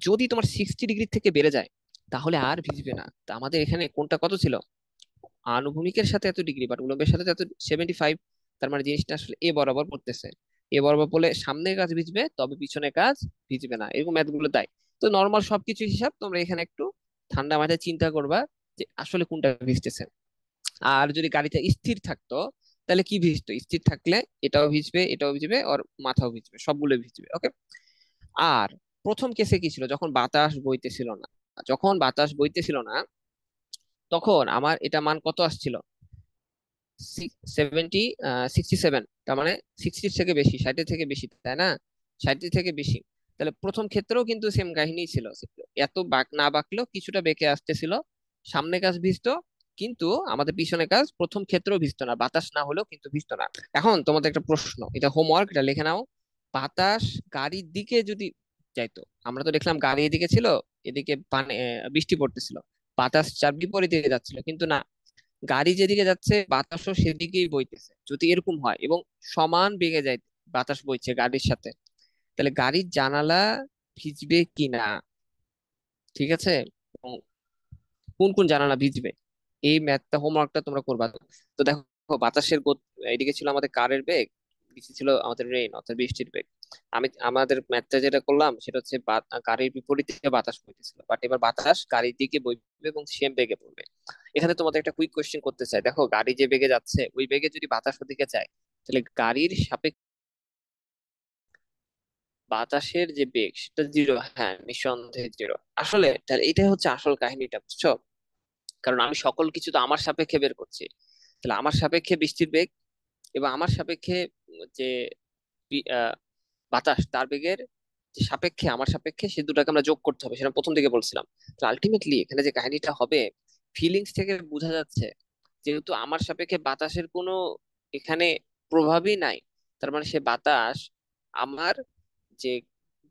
যদি তোমার 60 ডিগ্রি থেকে বেড়ে যায়, তাহলে আর ভিজবে না। তা আমাদের এখানে কোণটা কত ছিল, আনুভূমিকের সাথে এত ডিগ্রি বাট উলম্বের সাথে এত 75। তার মানে জিনিসটা আসলে এ বরাবর পড়তেছে, এ বরাবর পড়লে সামনের কাজ ভিজবে, তবে পিছনের কাজ ভিজবে না, এরকম ম্যাথ গুলো তাই। তো নর্মাল সবকিছু হিসাব তোমরা এখানে একটু ঠান্ডা মাথায় চিন্তা করবা, যে আসলে কোনটা ভিজতেছে। আর যদি গাড়িটা স্থির থাকতো, তাহলে কি ভিজতো, স্থির থাকলে এটাও ভিজবে, এটাও ভিজবে, আর মাথাও ভিজবে, সবগুলো ভিজবে, ওকে। আর প্রথম কেসে কি ছিল, যখন বাতাস বইতেছিল না, যখন বাতাস বইতেছিল না, তখন আমার এটা মান কত আসছিল, 67, তার মানে 60 থেকে বেশি, 60 থেকে বেশি, তাই না, 60 থেকে বেশি। তাহলে প্রথম ক্ষেত্রেও কিন্তু সেম কাহিনী ছিল, এত বাঁক না বাঁকলেও কিছুটা বেঁকে আসতেছিল, সামনে কাজ ভিজতো, কিন্তু আমাদের পিছনে কাজ প্রথম ক্ষেত্রেও ভিজতো না, বাতাস না হলেও কিন্তু ভিজতো না। এখন তোমাদের একটা প্রশ্ন, এটা হোমওয়ার্ক, এটা লিখে নাও। বাতাস গাড়ির দিকে যদি যাইতো, আমরা তো দেখলাম গাড়ি এদিকে ছিল, এদিকে পানি বৃষ্টি পড়তেছিল, বাতাস যার বিপরীতে যাচ্ছিল, কিন্তু না, গাড়ি যেদিকে যাচ্ছে বাতাসও সেদিকেই বইতেছে। যদি এরকম হয় এবং সমান বেগে যায়, বাতাস বইছে গাড়ির সাথে, তাহলে গাড়ির জানালা ভিজবে কিনা, ঠিক আছে, এবং কোন কোন জানালা ভিজবে, এই ম্যাথটা হোমওয়ার্কটা তোমরা করবা। তো দেখো বাতাসের এদিকে ছিল আমাদের কারের বেগ, নিচে ছিল আমাদের রেইন অর্থাৎ বৃষ্টির বেগ। আমাদের ম্যাথটা যেটা করলাম সেটা হচ্ছে গাড়ির বিপরীতে বাতাস বইতেছিল, বাট এবার বাতাস গাড়ির দিকে বইবে এবং সেম বেগে পড়বে। এখানে তোমাদের একটা কুইক কোশ্চেন করতে চাই, দেখো গাড়ি যে বেগে যাচ্ছে ওই বেগে যদি বাতাস ওদিকে যায়, তাহলে গাড়ির সাপেক্ষে বাতাসের যে বেগ সেটা জিরো, হ্যাঁ নিঃসন্দেহে জিরো। আসলে তাহলে এটাই হচ্ছে আসল কাহিনীটা, বুঝছো? কারণ আমি সকল কিছু তো আমার সাপেক্ষে বের করছি, তাহলে আমার সাপেক্ষে বৃষ্টির বেগ এবং আমার সাপেক্ষে যে বাতাস তার বেগের যে সাপেক্ষে আমার সাপেক্ষে, সে দুটাকে আমরা যোগ করতে হবে, সেটা প্রথম দিকে বলছিলাম। তো আলটিমেটলি এখানে যে কাহিনীটা হবে, ফিলিংস থেকে বোঝা যাচ্ছে যেহেতু আমার সাপেক্ষে বাতাসের কোনো এখানে প্রভাবই নাই, তার মানে সে বাতাস আমার যে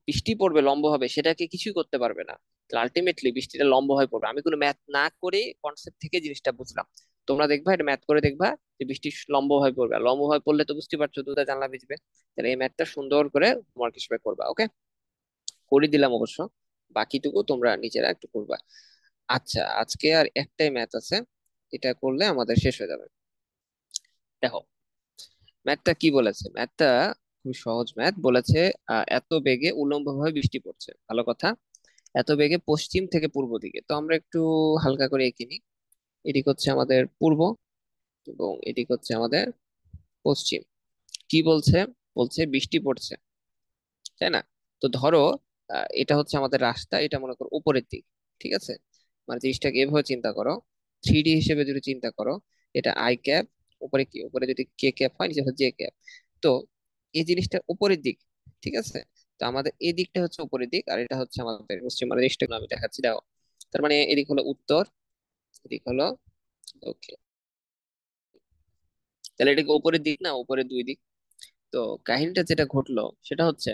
বৃষ্টি পড়বে লম্ব হবে সেটাকে কিছুই করতে পারবে না। আলটিমেটলি বৃষ্টিটা লম্ব হয়ে পড়বে, আমি কোনো ম্যাথ না করে কনসেপ্ট থেকে জিনিসটা বুঝলাম। তোমরা দেখবা এটা ম্যাথ করে দেখবা যে বৃষ্টি লম্ব হয়ে পড়বে, আর লম্ব হয়ে পড়লে তো বুঝতে পারছো দুটো জানলা ভিজবে। তাহলে এই ম্যাথটা সুন্দর করে হোমওয়ার্ক হিসেবে করবা, ওকে? করে দিলাম অবশ্য, বাকিটুকু তোমরা নিজেরা একটু করবা। আচ্ছা, আজকে আর একটাই ম্যাথ আছে, এটা করলে আমাদের শেষ হয়ে যাবে। দেখো ম্যাথটা কি বলেছে, ম্যাথটা খুব সহজ ম্যাথ বলেছে। এত বেগে উল্লম্বভাবে বৃষ্টি পড়ছে, ভালো কথা। এত বেগে পশ্চিম থেকে পূর্ব দিকে, তো আমরা একটু হালকা করে এঁকে নিই। এদিক হচ্ছে আমাদের পূর্ব এবং এদিক হচ্ছে আমাদের পশ্চিম। কি বলছে, বলছে বৃষ্টি পড়ছে, তাই না? তো ধরো এটা হচ্ছে আমাদের রাস্তা, এটা মনে করো উপরের দিক, ঠিক আছে? মানে জিনিসটাকে এভাবে চিন্তা করো, 3D হিসেবে যদি চিন্তা করো, এটা আই ক্যাপ, উপরে কি, উপরে যদি কে ক্যাপ হয় নিচে হচ্ছে জে ক্যাপ। তো এই জিনিসটা উপরের দিক, ঠিক আছে? তো আমাদের এই দিকটা হচ্ছে উপরের দিক আর এটা হচ্ছে আমাদের পশ্চিম, মানে জিনিসটা আমি দেখাচ্ছি, দেখো। তার মানে এদিক হলো উত্তর, এদিক হলো দক্ষিণ। তাহলে এটা কি উপরের দিক না, উপরের দুই দিক। তো কাহিনীটা যেটা ঘটলো সেটা হচ্ছে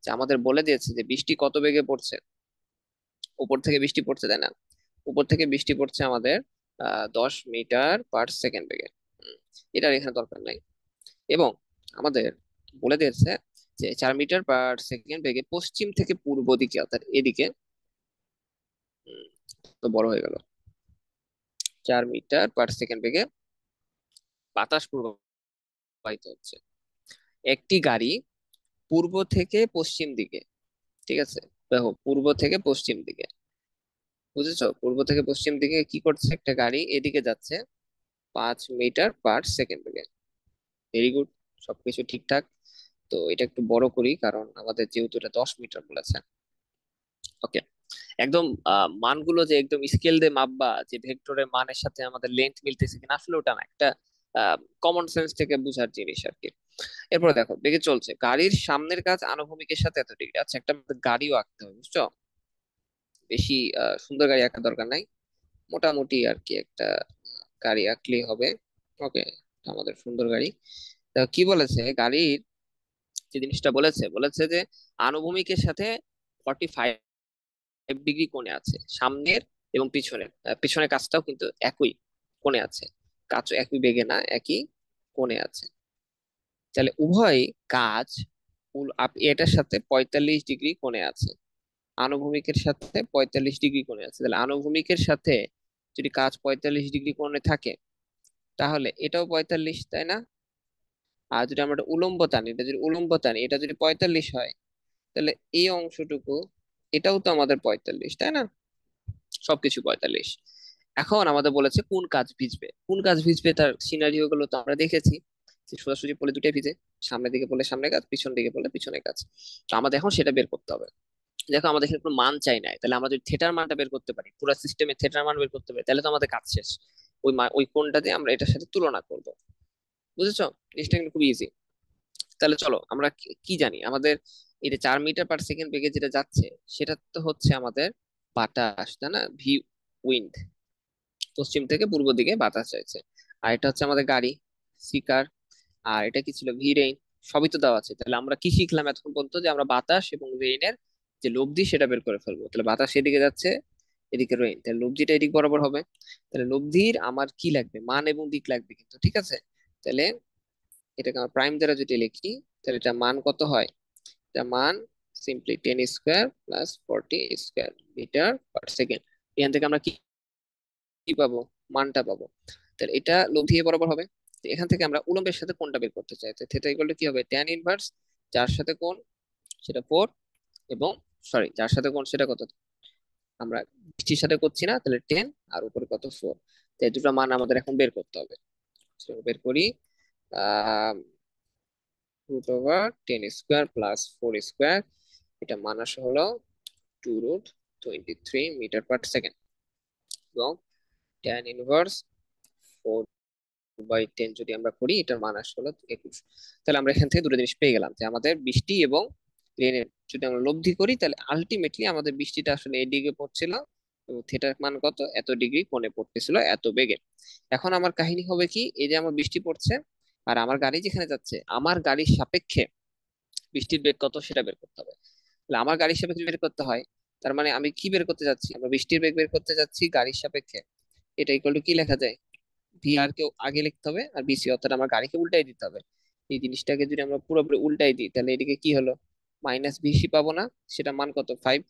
যে আমাদের বলে দিয়েছে যে বৃষ্টি কত বেগে পড়ছে, উপর থেকে বৃষ্টি পড়ছে, তাই না? উপর থেকে বৃষ্টি পড়ছে আমাদের 10 মিটার পার সেকেন্ড বেগে। উম, এটার এখানে দরকার নাই। এবং আমাদের বলে দিয়েছে যে 4 মিটার পার সেকেন্ড বেগে পশ্চিম থেকে পূর্ব দিকে অর্থাৎ এদিকে, উম, তো বড় হয়ে গেল, 4 মিটার পার সেকেন্ড বেগে বাতাস প্রবাহিত হচ্ছে। একটি গাড়ি পূর্ব থেকে পশ্চিম দিকে, ঠিক আছে, দেখো পূর্ব থেকে পশ্চিম দিকে, বুঝেছো? পূর্ব থেকে পশ্চিম দিকে কি করছে, একটা গাড়ি এদিকে যাচ্ছে 5 মিটার পার সেকেন্ড বেগে। ভেরি গুড, সবকিছু ঠিকঠাক। তো এটা একটু বড় করি কারণ আমাদের যেহেতু এটা 10 মিটার বলেছে। ওকে, একদম মানগুলো যে একদম স্কেল দিয়ে মাপবা যে ভেক্টরের মানের সাথে আমাদের লেন্থ মিলতেছে কিনা, আসলে ওটা না, একটা কমন সেন্স থেকে বুঝার জিনিস আর কি। এরপরে দেখো বেগে চলছে, গাড়ির সামনের কাজ আনুভূমিকের সাথে এত ডিগ্রি। আচ্ছা, একটা আমাদের গাড়িও আঁকতে হবে, বুঝছো? বেশি সুন্দর গাড়ি আঁকার দরকার নাই, মোটামুটি আর কি একটা গাড়ি আঁকলেই হবে। ওকে, আমাদের সুন্দর গাড়ি। তা কি বলেছে গাড়ির যে জিনিসটা বলেছে, বলেছে যে আনুভূমিকের সাথে 45 ডিগ্রি কোণে আছে সামনের এবং পিছনের। পিছনের কাজটাও কিন্তু একই কোণে আছে, কাজ একই বেগে না, একই কোণে আছে। তাহলে উভয় কাজ এটার সাথে 45 ডিগ্রি কোণে আছে, আনুভূমিকের সাথে 45 ডিগ্রি কোণে আছে। তাহলে আনুভূমিকের সাথে যদি কাজ 45 ডিগ্রি কোণে থাকে, তাহলে এটাও 45, তাই না? আর যদি আমরা এটা উলম্ব টানি, এটা যদি উলম্ব টানি, এটা যদি 45 হয়, তাহলে এই অংশটুকু এটাও তো আমাদের 45, তাই না? সবকিছু 45। এখন আমাদের বলেছে কোন কাজ ভিজবে, কোন কাজ ভিজবে তার সিনারিও গুলো তো আমরা দেখেছি, যে সোজাসুজি পড়লে দুটাই ভিজে, সামনের দিকে পড়লে সামনের কাজ, পিছন দিকে পড়লে পিছনের কাজ। তো আমাদের এখন সেটা বের করতে হবে। দেখো আমাদের এখানে কোনো মান চাই নাই, তাহলে আমরা যদি থেটার মানটা বের করতে পারি, পুরো সিস্টেমে থেটার মান বের করতে পারি, তাহলে তো আমাদের কাজ শেষ। ওই কোণটা দিয়ে আমরা এটার সাথে তুলনা করব, বুঝেছো? জিনিসটা কিন্তু খুব ইজি। তাহলে চলো আমরা কি কি জানি, আমাদের এই যে 4 মিটার পার সেকেন্ড বেগে যেটা যাচ্ছে সেটা তো হচ্ছে আমাদের বাতাস, তাই না? ভি উইন্ড, পশ্চিম থেকে পূর্ব দিকে বাতাস চাইছে। আর এটা হচ্ছে আমাদের গাড়ি, সি কার। আর এটা কি ছিল, ভি রেইন। সবই তো দেওয়া আছে, তাহলে আমরা কি শিখলাম এতক্ষণ পর্যন্ত, যে আমরা বাতাস এবং রেইনের যে লব্ধি সেটা বের করে ফেলবো। তাহলে বাতাস এদিকে যাচ্ছে, এদিকে রেইন, তাহলে লব্ধিটা এদিক বরাবর হবে। তাহলে লব্ধির আমার কি লাগবে, মান এবং দিক লাগবে কিন্তু, ঠিক আছে? তাহলে এটাকে আমরা প্রাইম দ্বারা যদি লিখি, তাহলে এটা মান কত হয়? এটা মান simply 10 square plus 40 square metre per second. এখান থেকে আমরা কি কি পাবো? মানটা পাবো। তাহলে এটা লব দিয়ে বরাবর হবে। তো এখান থেকে আমরা উলম্বের সাথে কোণটা বের করতে চাই, তো থিটা ইকুয়াল টু কি হবে? ট্যান ইনভার্স যার সাথে কোণ সেটা 4, এবং সরি যার সাথে কোণ সেটা কত, আমরা বৃষ্টির সাথে করছি না, তাহলে 10 আর উপরে কত 4। তো এই দুটো মান আমাদের এখন বের করতে হবে। চলো বের করি। আহ √10 স্কোয়ার প্লাস 4 স্কোয়ার, এটা মান আসে হলো 2√23 মিটার পার সেকেন্ড, এবং ট্যান ইনভার্স 4/10 যদি আমরা করি, এটার মান আসে হলো 21। তাহলে আমরা এখান থেকে দুটো জিনিস পেয়ে গেলাম, যে আমাদের বৃষ্টি এবং রেনের যদি আমরা লব্ধি করি, তাহলে আলটিমেটলি আমাদের বৃষ্টিটা আসলে এদিকে পড়ছিল, এবং থিটার মান কত, এত ডিগ্রি কোণে পড়তেছিল এত বেগে। এখন আমার কাহিনী হবে কি, এই যে আমার বৃষ্টি পড়ছে আর আমার গাড়ি যেখানে যাচ্ছে, আমার গাড়ির সাপেক্ষে বৃষ্টির বেগ কত সেটা বের করতে হবে। তাহলে আমার গাড়ির সাপেক্ষে বের করতে হয়, তার মানে আমি কি বের করতে যাচ্ছি? আমরা বৃষ্টির বেগ বের করতে যাচ্ছি গাড়ির সাপেক্ষে। এটা ইকুয়াল টু কি লেখা যায়? ভি আর কে আগে লিখতে হবে, আর বিসি অর্থাৎ আমার গাড়িকে উল্টাই দিতে হবে। এই জিনিসটাকে যদি আমরা পুরোপুরি উল্টাই দিই, তাহলে এদিকে কি হলো? মাইনাস বিসি পাবো না? সেটা মান কত? 5।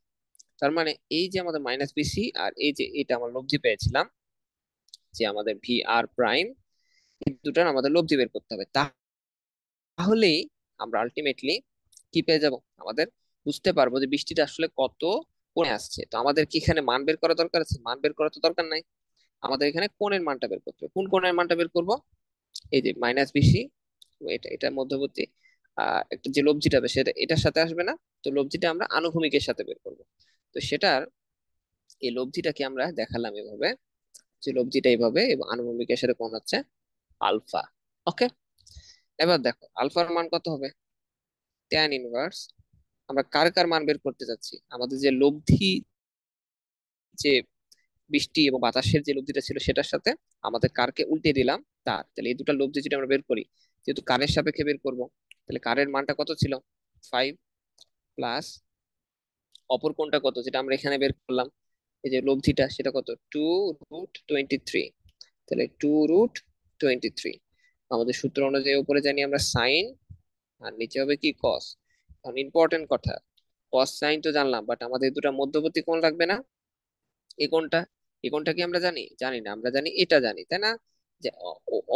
তার মানে এই যে আমাদের মাইনাস বিসি, আর এই যে এটা আমরা লব্ধি পেয়েছিলাম, যে আমাদের ভি আর প্রাইম, এই দুটার আমাদের লব্ধি বের করতে হবে। তাহলেই আমরা আলটিমেটলি কি পেয়ে যাব? আমাদের বুঝতে পারবো যে বৃষ্টিটা আসলে কত কোণে আসছে। তো আমাদের কি এখানে মান বের করা দরকার আছে? মান বের করা তো দরকার নাই, আমাদের এখানে কোণের মানটা বের করতে হবে। কোন কোণের মানটা বের করব? এই যে মাইনাস বিসি, এটা মধ্যবর্তী একটা যে লব্ধিটা হবে সেটা এটার সাথে আসবে না, তো লব্ধিটা আমরা আনুভূমিকের সাথে বের করব। তো সেটার এই লব্ধিটাকে আমরা দেখালাম এভাবে, যে লব্ধিটা এইভাবে, এবং আনুভূমিকের সাথে কোণ হচ্ছে আলফা। ওকে, এবার দেখো আলফার মান কত হবে? ট্যান ইনভার্স, আমরা কার কার মান বের করতে যাচ্ছি? আমাদের যে লব্ধি, যে বৃষ্টি এবং বাতাসের যে লব্ধিটা ছিল সেটার সাথে আমাদের কারকে উল্টে দিলাম তার। তাহলে এই দুটো লব্ধি যদি আমরা বের করি, যেহেতু কারের সাপেক্ষে বের করব, তাহলে কারের মানটা কত ছিল? 5, প্লাস অপর কোণটা কত যেটা আমরা এখানে বের করলাম, এই যে লব্ধিটা, সেটা কত? 2√23। তাহলে 2√23, আমাদের সূত্র অনুযায়ী উপরে জানি আমরা সাইন, আর নিচে হবে কি কস। কারণ ইম্পর্টেন্ট কথা, কস সাইন তো জানলাম, বাট আমাদের দুটা মধ্যবর্তী কোণ লাগবে না? এই কোণটা, এই কোণটা কি আমরা জানি? জানি না, আমরা জানি এটা জানি, তাই না? যে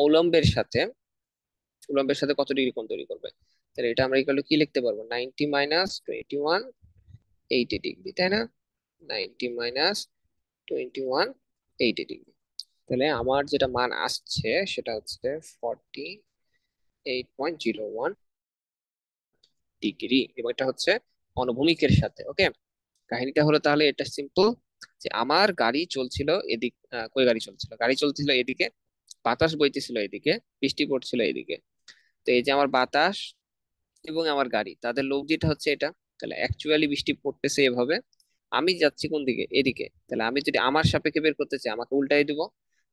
উলম্বের সাথে, উলম্বের সাথে কত ডিগ্রি কোণ তৈরি করবে। তাহলে এটা আমরা ইকুয়াল টু কি লিখতে পারবো? 90 - 21 80 ডিগ্রি, তাই না? 90 - 21 80 ডিগ্রি। তাহলে আমার যেটা মান আসছে সেটা হচ্ছে 48.01 ডিগ্রি, এবং এটা হচ্ছে অনুভূমিকের সাথে। ওকে, কাহিনীটা হলো তাহলে এটা সিম্পল, যে আমার গাড়ি চলছিল এদিক, কই গাড়ি চলছিল? গাড়ি চলছিল এদিকে, বাতাস বইতেছিল এদিকে, বৃষ্টি পড়ছিল এদিকে। তো এই যে আমার বাতাস এবং আমার গাড়ি, তাদের লব্ধিটা হচ্ছে এটা। তাহলে অ্যাকচুয়ালি বৃষ্টি পড়তেছে এভাবে, আমি যাচ্ছি কোন দিকে? এদিকে। তাহলে আমি যদি আমার সাপেক্ষে বের করতে চাই, আমাকে উল্টাই দিব।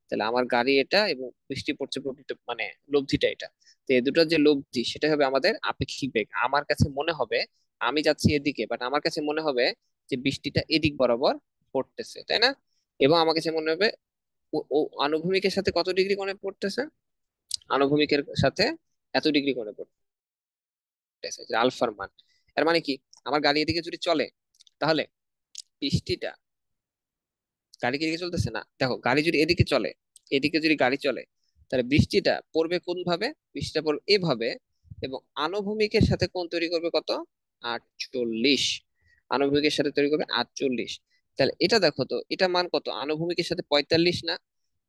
তাহলে আমার গাড়ি এটা এবং বৃষ্টি পড়ছে প্রকৃত মানে লব্ধিটা এটা। তো এই দুটোর যে লব্ধি সেটা হবে আমাদের আপেক্ষিক বেগ। আমার কাছে মনে হবে আমি যাচ্ছি এদিকে, বাট আমার কাছে মনে হবে যে বৃষ্টিটা এদিক বরাবর পড়তেছে, তাই না? এবং আমার কাছে মনে হবে ও ও আনুভূমিকের সাথে কত ডিগ্রি কোণে পড়তেছে? আনুভূমিকের সাথে এত ডিগ্রি কোণে পড়তেছে, যে আলফার মান। এর মানে কি, আমার গাড়ি এদিকে যদি চলে, তাহলে বৃষ্টিটা, গাড়ি কি এদিকে চলতেছে না? দেখো গাড়ি যদি এদিকে চলে, এদিকে যদি গাড়ি চলে, তাহলে বৃষ্টিটা পড়বে কোন ভাবে? বৃষ্টিটা পড়বে এভাবে, এবং আনুভূমিকের সাথে কোণ তৈরি করবে কত? 48। আনুভূমিকের সাথে তৈরি করবে 48। তাহলে এটা দেখো তো, এটা মান কত? আনুভূমিকের সাথে 45 না?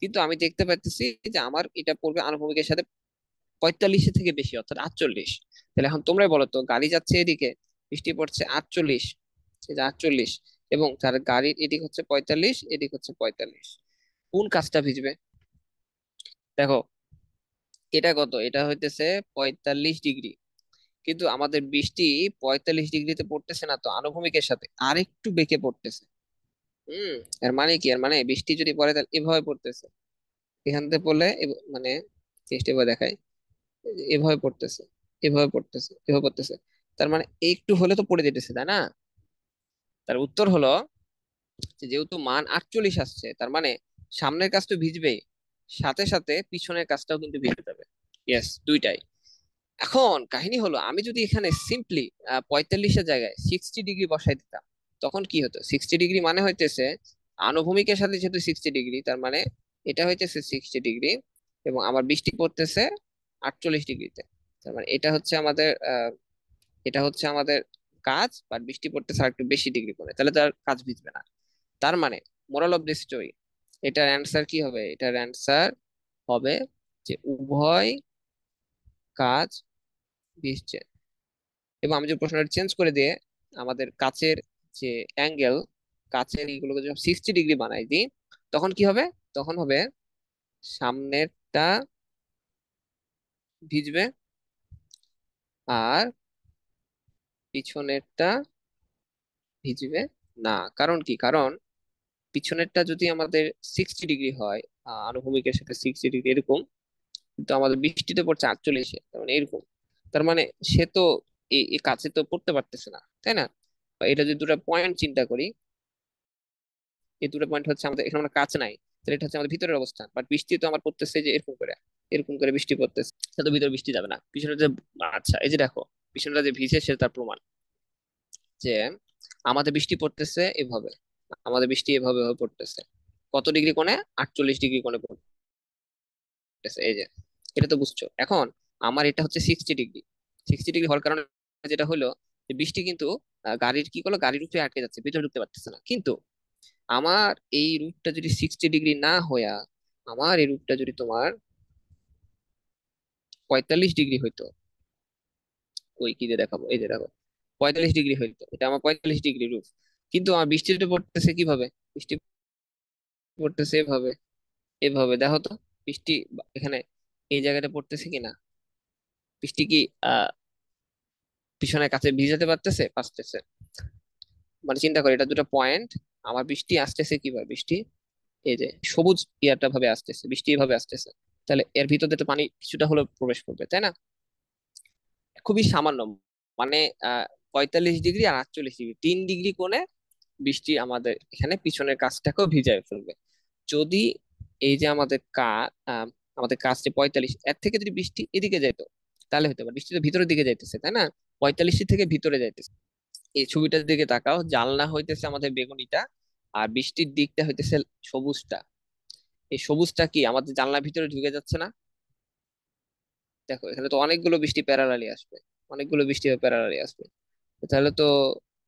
কিন্তু আমি দেখতে পাচ্ছি যে আমার এটা পড়বে আনুভূমিকের সাথে 45-এর থেকে বেশি, অর্থাৎ 48। তাহলে এখন তোমরাই বলো তো, গাড়ি যাচ্ছে এদিকে, বৃষ্টি পড়ছে 48, এই যে 48, এবং তার গাড়ির এদিক হচ্ছে 45, এদিক হচ্ছে 45, কোন কাজটা ভিজবে? দেখো এটা কত? এটা হইতেছে 45 ডিগ্রি, কিন্তু আমাদের বৃষ্টি 45 ডিগ্রিতে পড়তেছে না তো, আনুভূমিকের সাথে আরেকটু বেঁকে পড়তেছে। হুম, এর মানে কি? এর মানে বৃষ্টি যদি পড়ে তাহলে এভাবে পড়তেছে, এখান থেকে পড়লে মানে চেষ্টা করে দেখায়, এভাবে পড়তেছে, এভাবে পড়তেছে, এভাবে পড়তেছে। তার মানে একটু হলে তো পড়ে যেতেছে, তাই না? তার উত্তর হলো যে যেহেতু মান 48 আসছে, তার মানে সামনের কাজ তো ভিজবেই, সাথে সাথে পিছনের কাজটাও কিন্তু ভিজে যাবে। ইয়েস, দুইটাই। এখন কাহিনী হলো, আমি যদি এখানে সিম্পলি 45-এর জায়গায় 60 ডিগ্রি বসাই দিতাম, তখন কি হতো? 60 ডিগ্রি মানে হইতেছে আনুভূমিকের সাথে যেহেতু 60 ডিগ্রি, তার মানে এটা হইতেছে 60 ডিগ্রি, এবং আমার বৃষ্টি পড়তেছে 48 ডিগ্রিতে। তার মানে এটা হচ্ছে আমাদের কাজ, বাট বৃষ্টি পড়তেছে আর একটু বেশি ডিগ্রি করে, তাহলে তার কাজ ভিজবে না। তার মানে মোরাল অফ দি স্টোরি, এটার অ্যান্সার কি হবে? এটার অ্যান্সার হবে যে উভয় কাজ ভিজছে। এবং আমি যে প্রশ্নটা চেঞ্জ করে দিয়ে আমাদের কাচের যে অ্যাঙ্গেল, কাচের এগুলোকে যখন 60 ডিগ্রি বানাই দিই, তখন কি হবে? তখন হবে সামনেরটা ভিজবে আর পিছনেরটা ভিজবে না। কারণ কি? কারণ পিছনেরটা যদি আমাদের 60 ডিগ্রি হয়, আনুভূমিকের সাথে 60 ডিগ্রি এরকম, কিন্তু আমাদের বৃষ্টিতে পড়ছে 48-এ, তার মানে এরকম। তার মানে সে তো এই কাছে তো পড়তে পারতেছে না, তাই না? বা এটা যদি দুটো পয়েন্ট চিন্তা করি, এই দুটো পয়েন্ট হচ্ছে আমাদের এখানে, আমরা কাছে নাই, তাহলে এটা হচ্ছে আমাদের ভিতরের অবস্থান। বাট বৃষ্টি তো আমার পড়তেছে যে এরকম করে বৃষ্টি পড়তেছে, তাহলে তো ভিতরে বৃষ্টি যাবে না, পিছনে যে। আচ্ছা, এই যে দেখো, পিছনটা যে ভিজে সেটা তার প্রমাণ যে আমাদের বৃষ্টি পড়তেছে এভাবে, আমাদের বৃষ্টি এভাবে এভাবে পড়তেছে। কত ডিগ্রি কোণে? 48 ডিগ্রি কোণে পড়তেছে, এই যে। এটা তো বুঝছো এখন। আমার এটা হচ্ছে 60 ডিগ্রি, 60 ডিগ্রি হওয়ার কারণে যেটা হলো, যে বৃষ্টি কিন্তু গাড়ির কি করলো, গাড়ির উপরে আটকে যাচ্ছে, ভিতরে ঢুকতে পারতেছে না। কিন্তু আমার এই রুটটা যদি 60 ডিগ্রি না হইয়া, আমার এই রুটটা যদি তোমার 45 ডিগ্রি হইতো, ওই কি যে দেখাবো, এই যে দেখো, 45 ডিগ্রি হইতো, এটা আমার 45 ডিগ্রি রুট। কিন্তু আমার বৃষ্টিটা পড়তেছে কিভাবে? বৃষ্টি পড়তেছে এভাবে, এভাবে দেখো তো। বৃষ্টি এখানে এই জায়গাটা পড়তেছে কিনা? বৃষ্টি কি আহ পিছনের কাছে ভিজাতে পারতেছে? মানে চিন্তা করি, এটা দুটো পয়েন্ট। আমার বৃষ্টি আসতেছে কিভাবে? বৃষ্টি এই যে সবুজ ইয়ারটা ভাবে আসতেছে, বৃষ্টি এভাবে আসতেছে, তাহলে এর ভিতর দিয়ে তো পানি কিছুটা হলেও প্রবেশ করবে, তাই না? খুবই সামান্য, মানে আহ 45 ডিগ্রি আর 48 ডিগ্রি, 3 ডিগ্রি কোণে বৃষ্টি আমাদের এখানে পিছনের কাছটাকেও ভিজায় ফেলবে। যদি এই যে আমাদের কাছ যে 45, এর থেকে যদি বৃষ্টি এদিকে যেত, তাহলে হতে পারে। বৃষ্টি তো ভিতরের দিকে যাইতেছে, তাই না? 45 থেকে ভিতরে যাইতেছে। এই ছবিটার দিকে তাকাও, জানলা হইতেছে আমাদের বেগুনিটা, আর বৃষ্টির দিকটা হইতেছে সবুজটা। এই সবুজটা কি আমাদের জানলার ভিতরে ঢুকে যাচ্ছে না? দেখো, এখানে তো অনেকগুলো বৃষ্টি প্যারালালি আসবে, অনেকগুলো বৃষ্টি প্যারালালি আসবে, তাহলে তো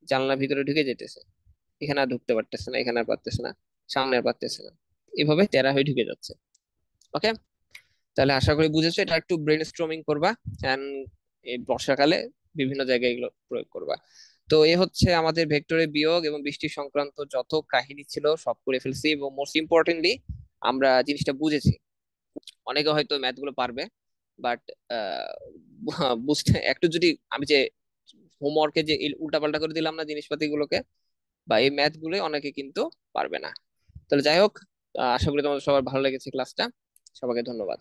জানলার ভিতরে ঢুকে যেতেছে। এখানে আর ঢুকতে পারতেছে না, এখানে আর পারতেছে না, সামনে আর পারতেছে না, এভাবে তেরা হয়ে ঢুকে যাচ্ছে। ওকে, তাহলে আশা করি বুঝেছো। এটা একটু ব্রেন স্ট্রমিং করবা, এন্ড এই বর্ষাকালে বিভিন্ন জায়গায় এগুলো প্রয়োগ করবা। তো এ হচ্ছে আমাদের ভেক্টরের বিয়োগ এবং বৃষ্টি সংক্রান্ত যত কাহিনী ছিল সব করে ফেলছি, এবং মোস্ট ইম্পর্টেন্টলি আমরা জিনিসটা বুঝেছি। অনেকে হয়তো ম্যাথ গুলো পারবে, বাট বুঝতে একটু যদি, আমি যে হোমওয়ার্কে যে উল্টাপাল্টা করে দিলাম না জিনিসপাতি গুলোকে, বা এই ম্যাথ গুলো অনেকে কিন্তু পারবে না। তাহলে যাই হোক, আশা করি তোমাদের সবার ভালো লেগেছে ক্লাসটা। সবাইকে ধন্যবাদ।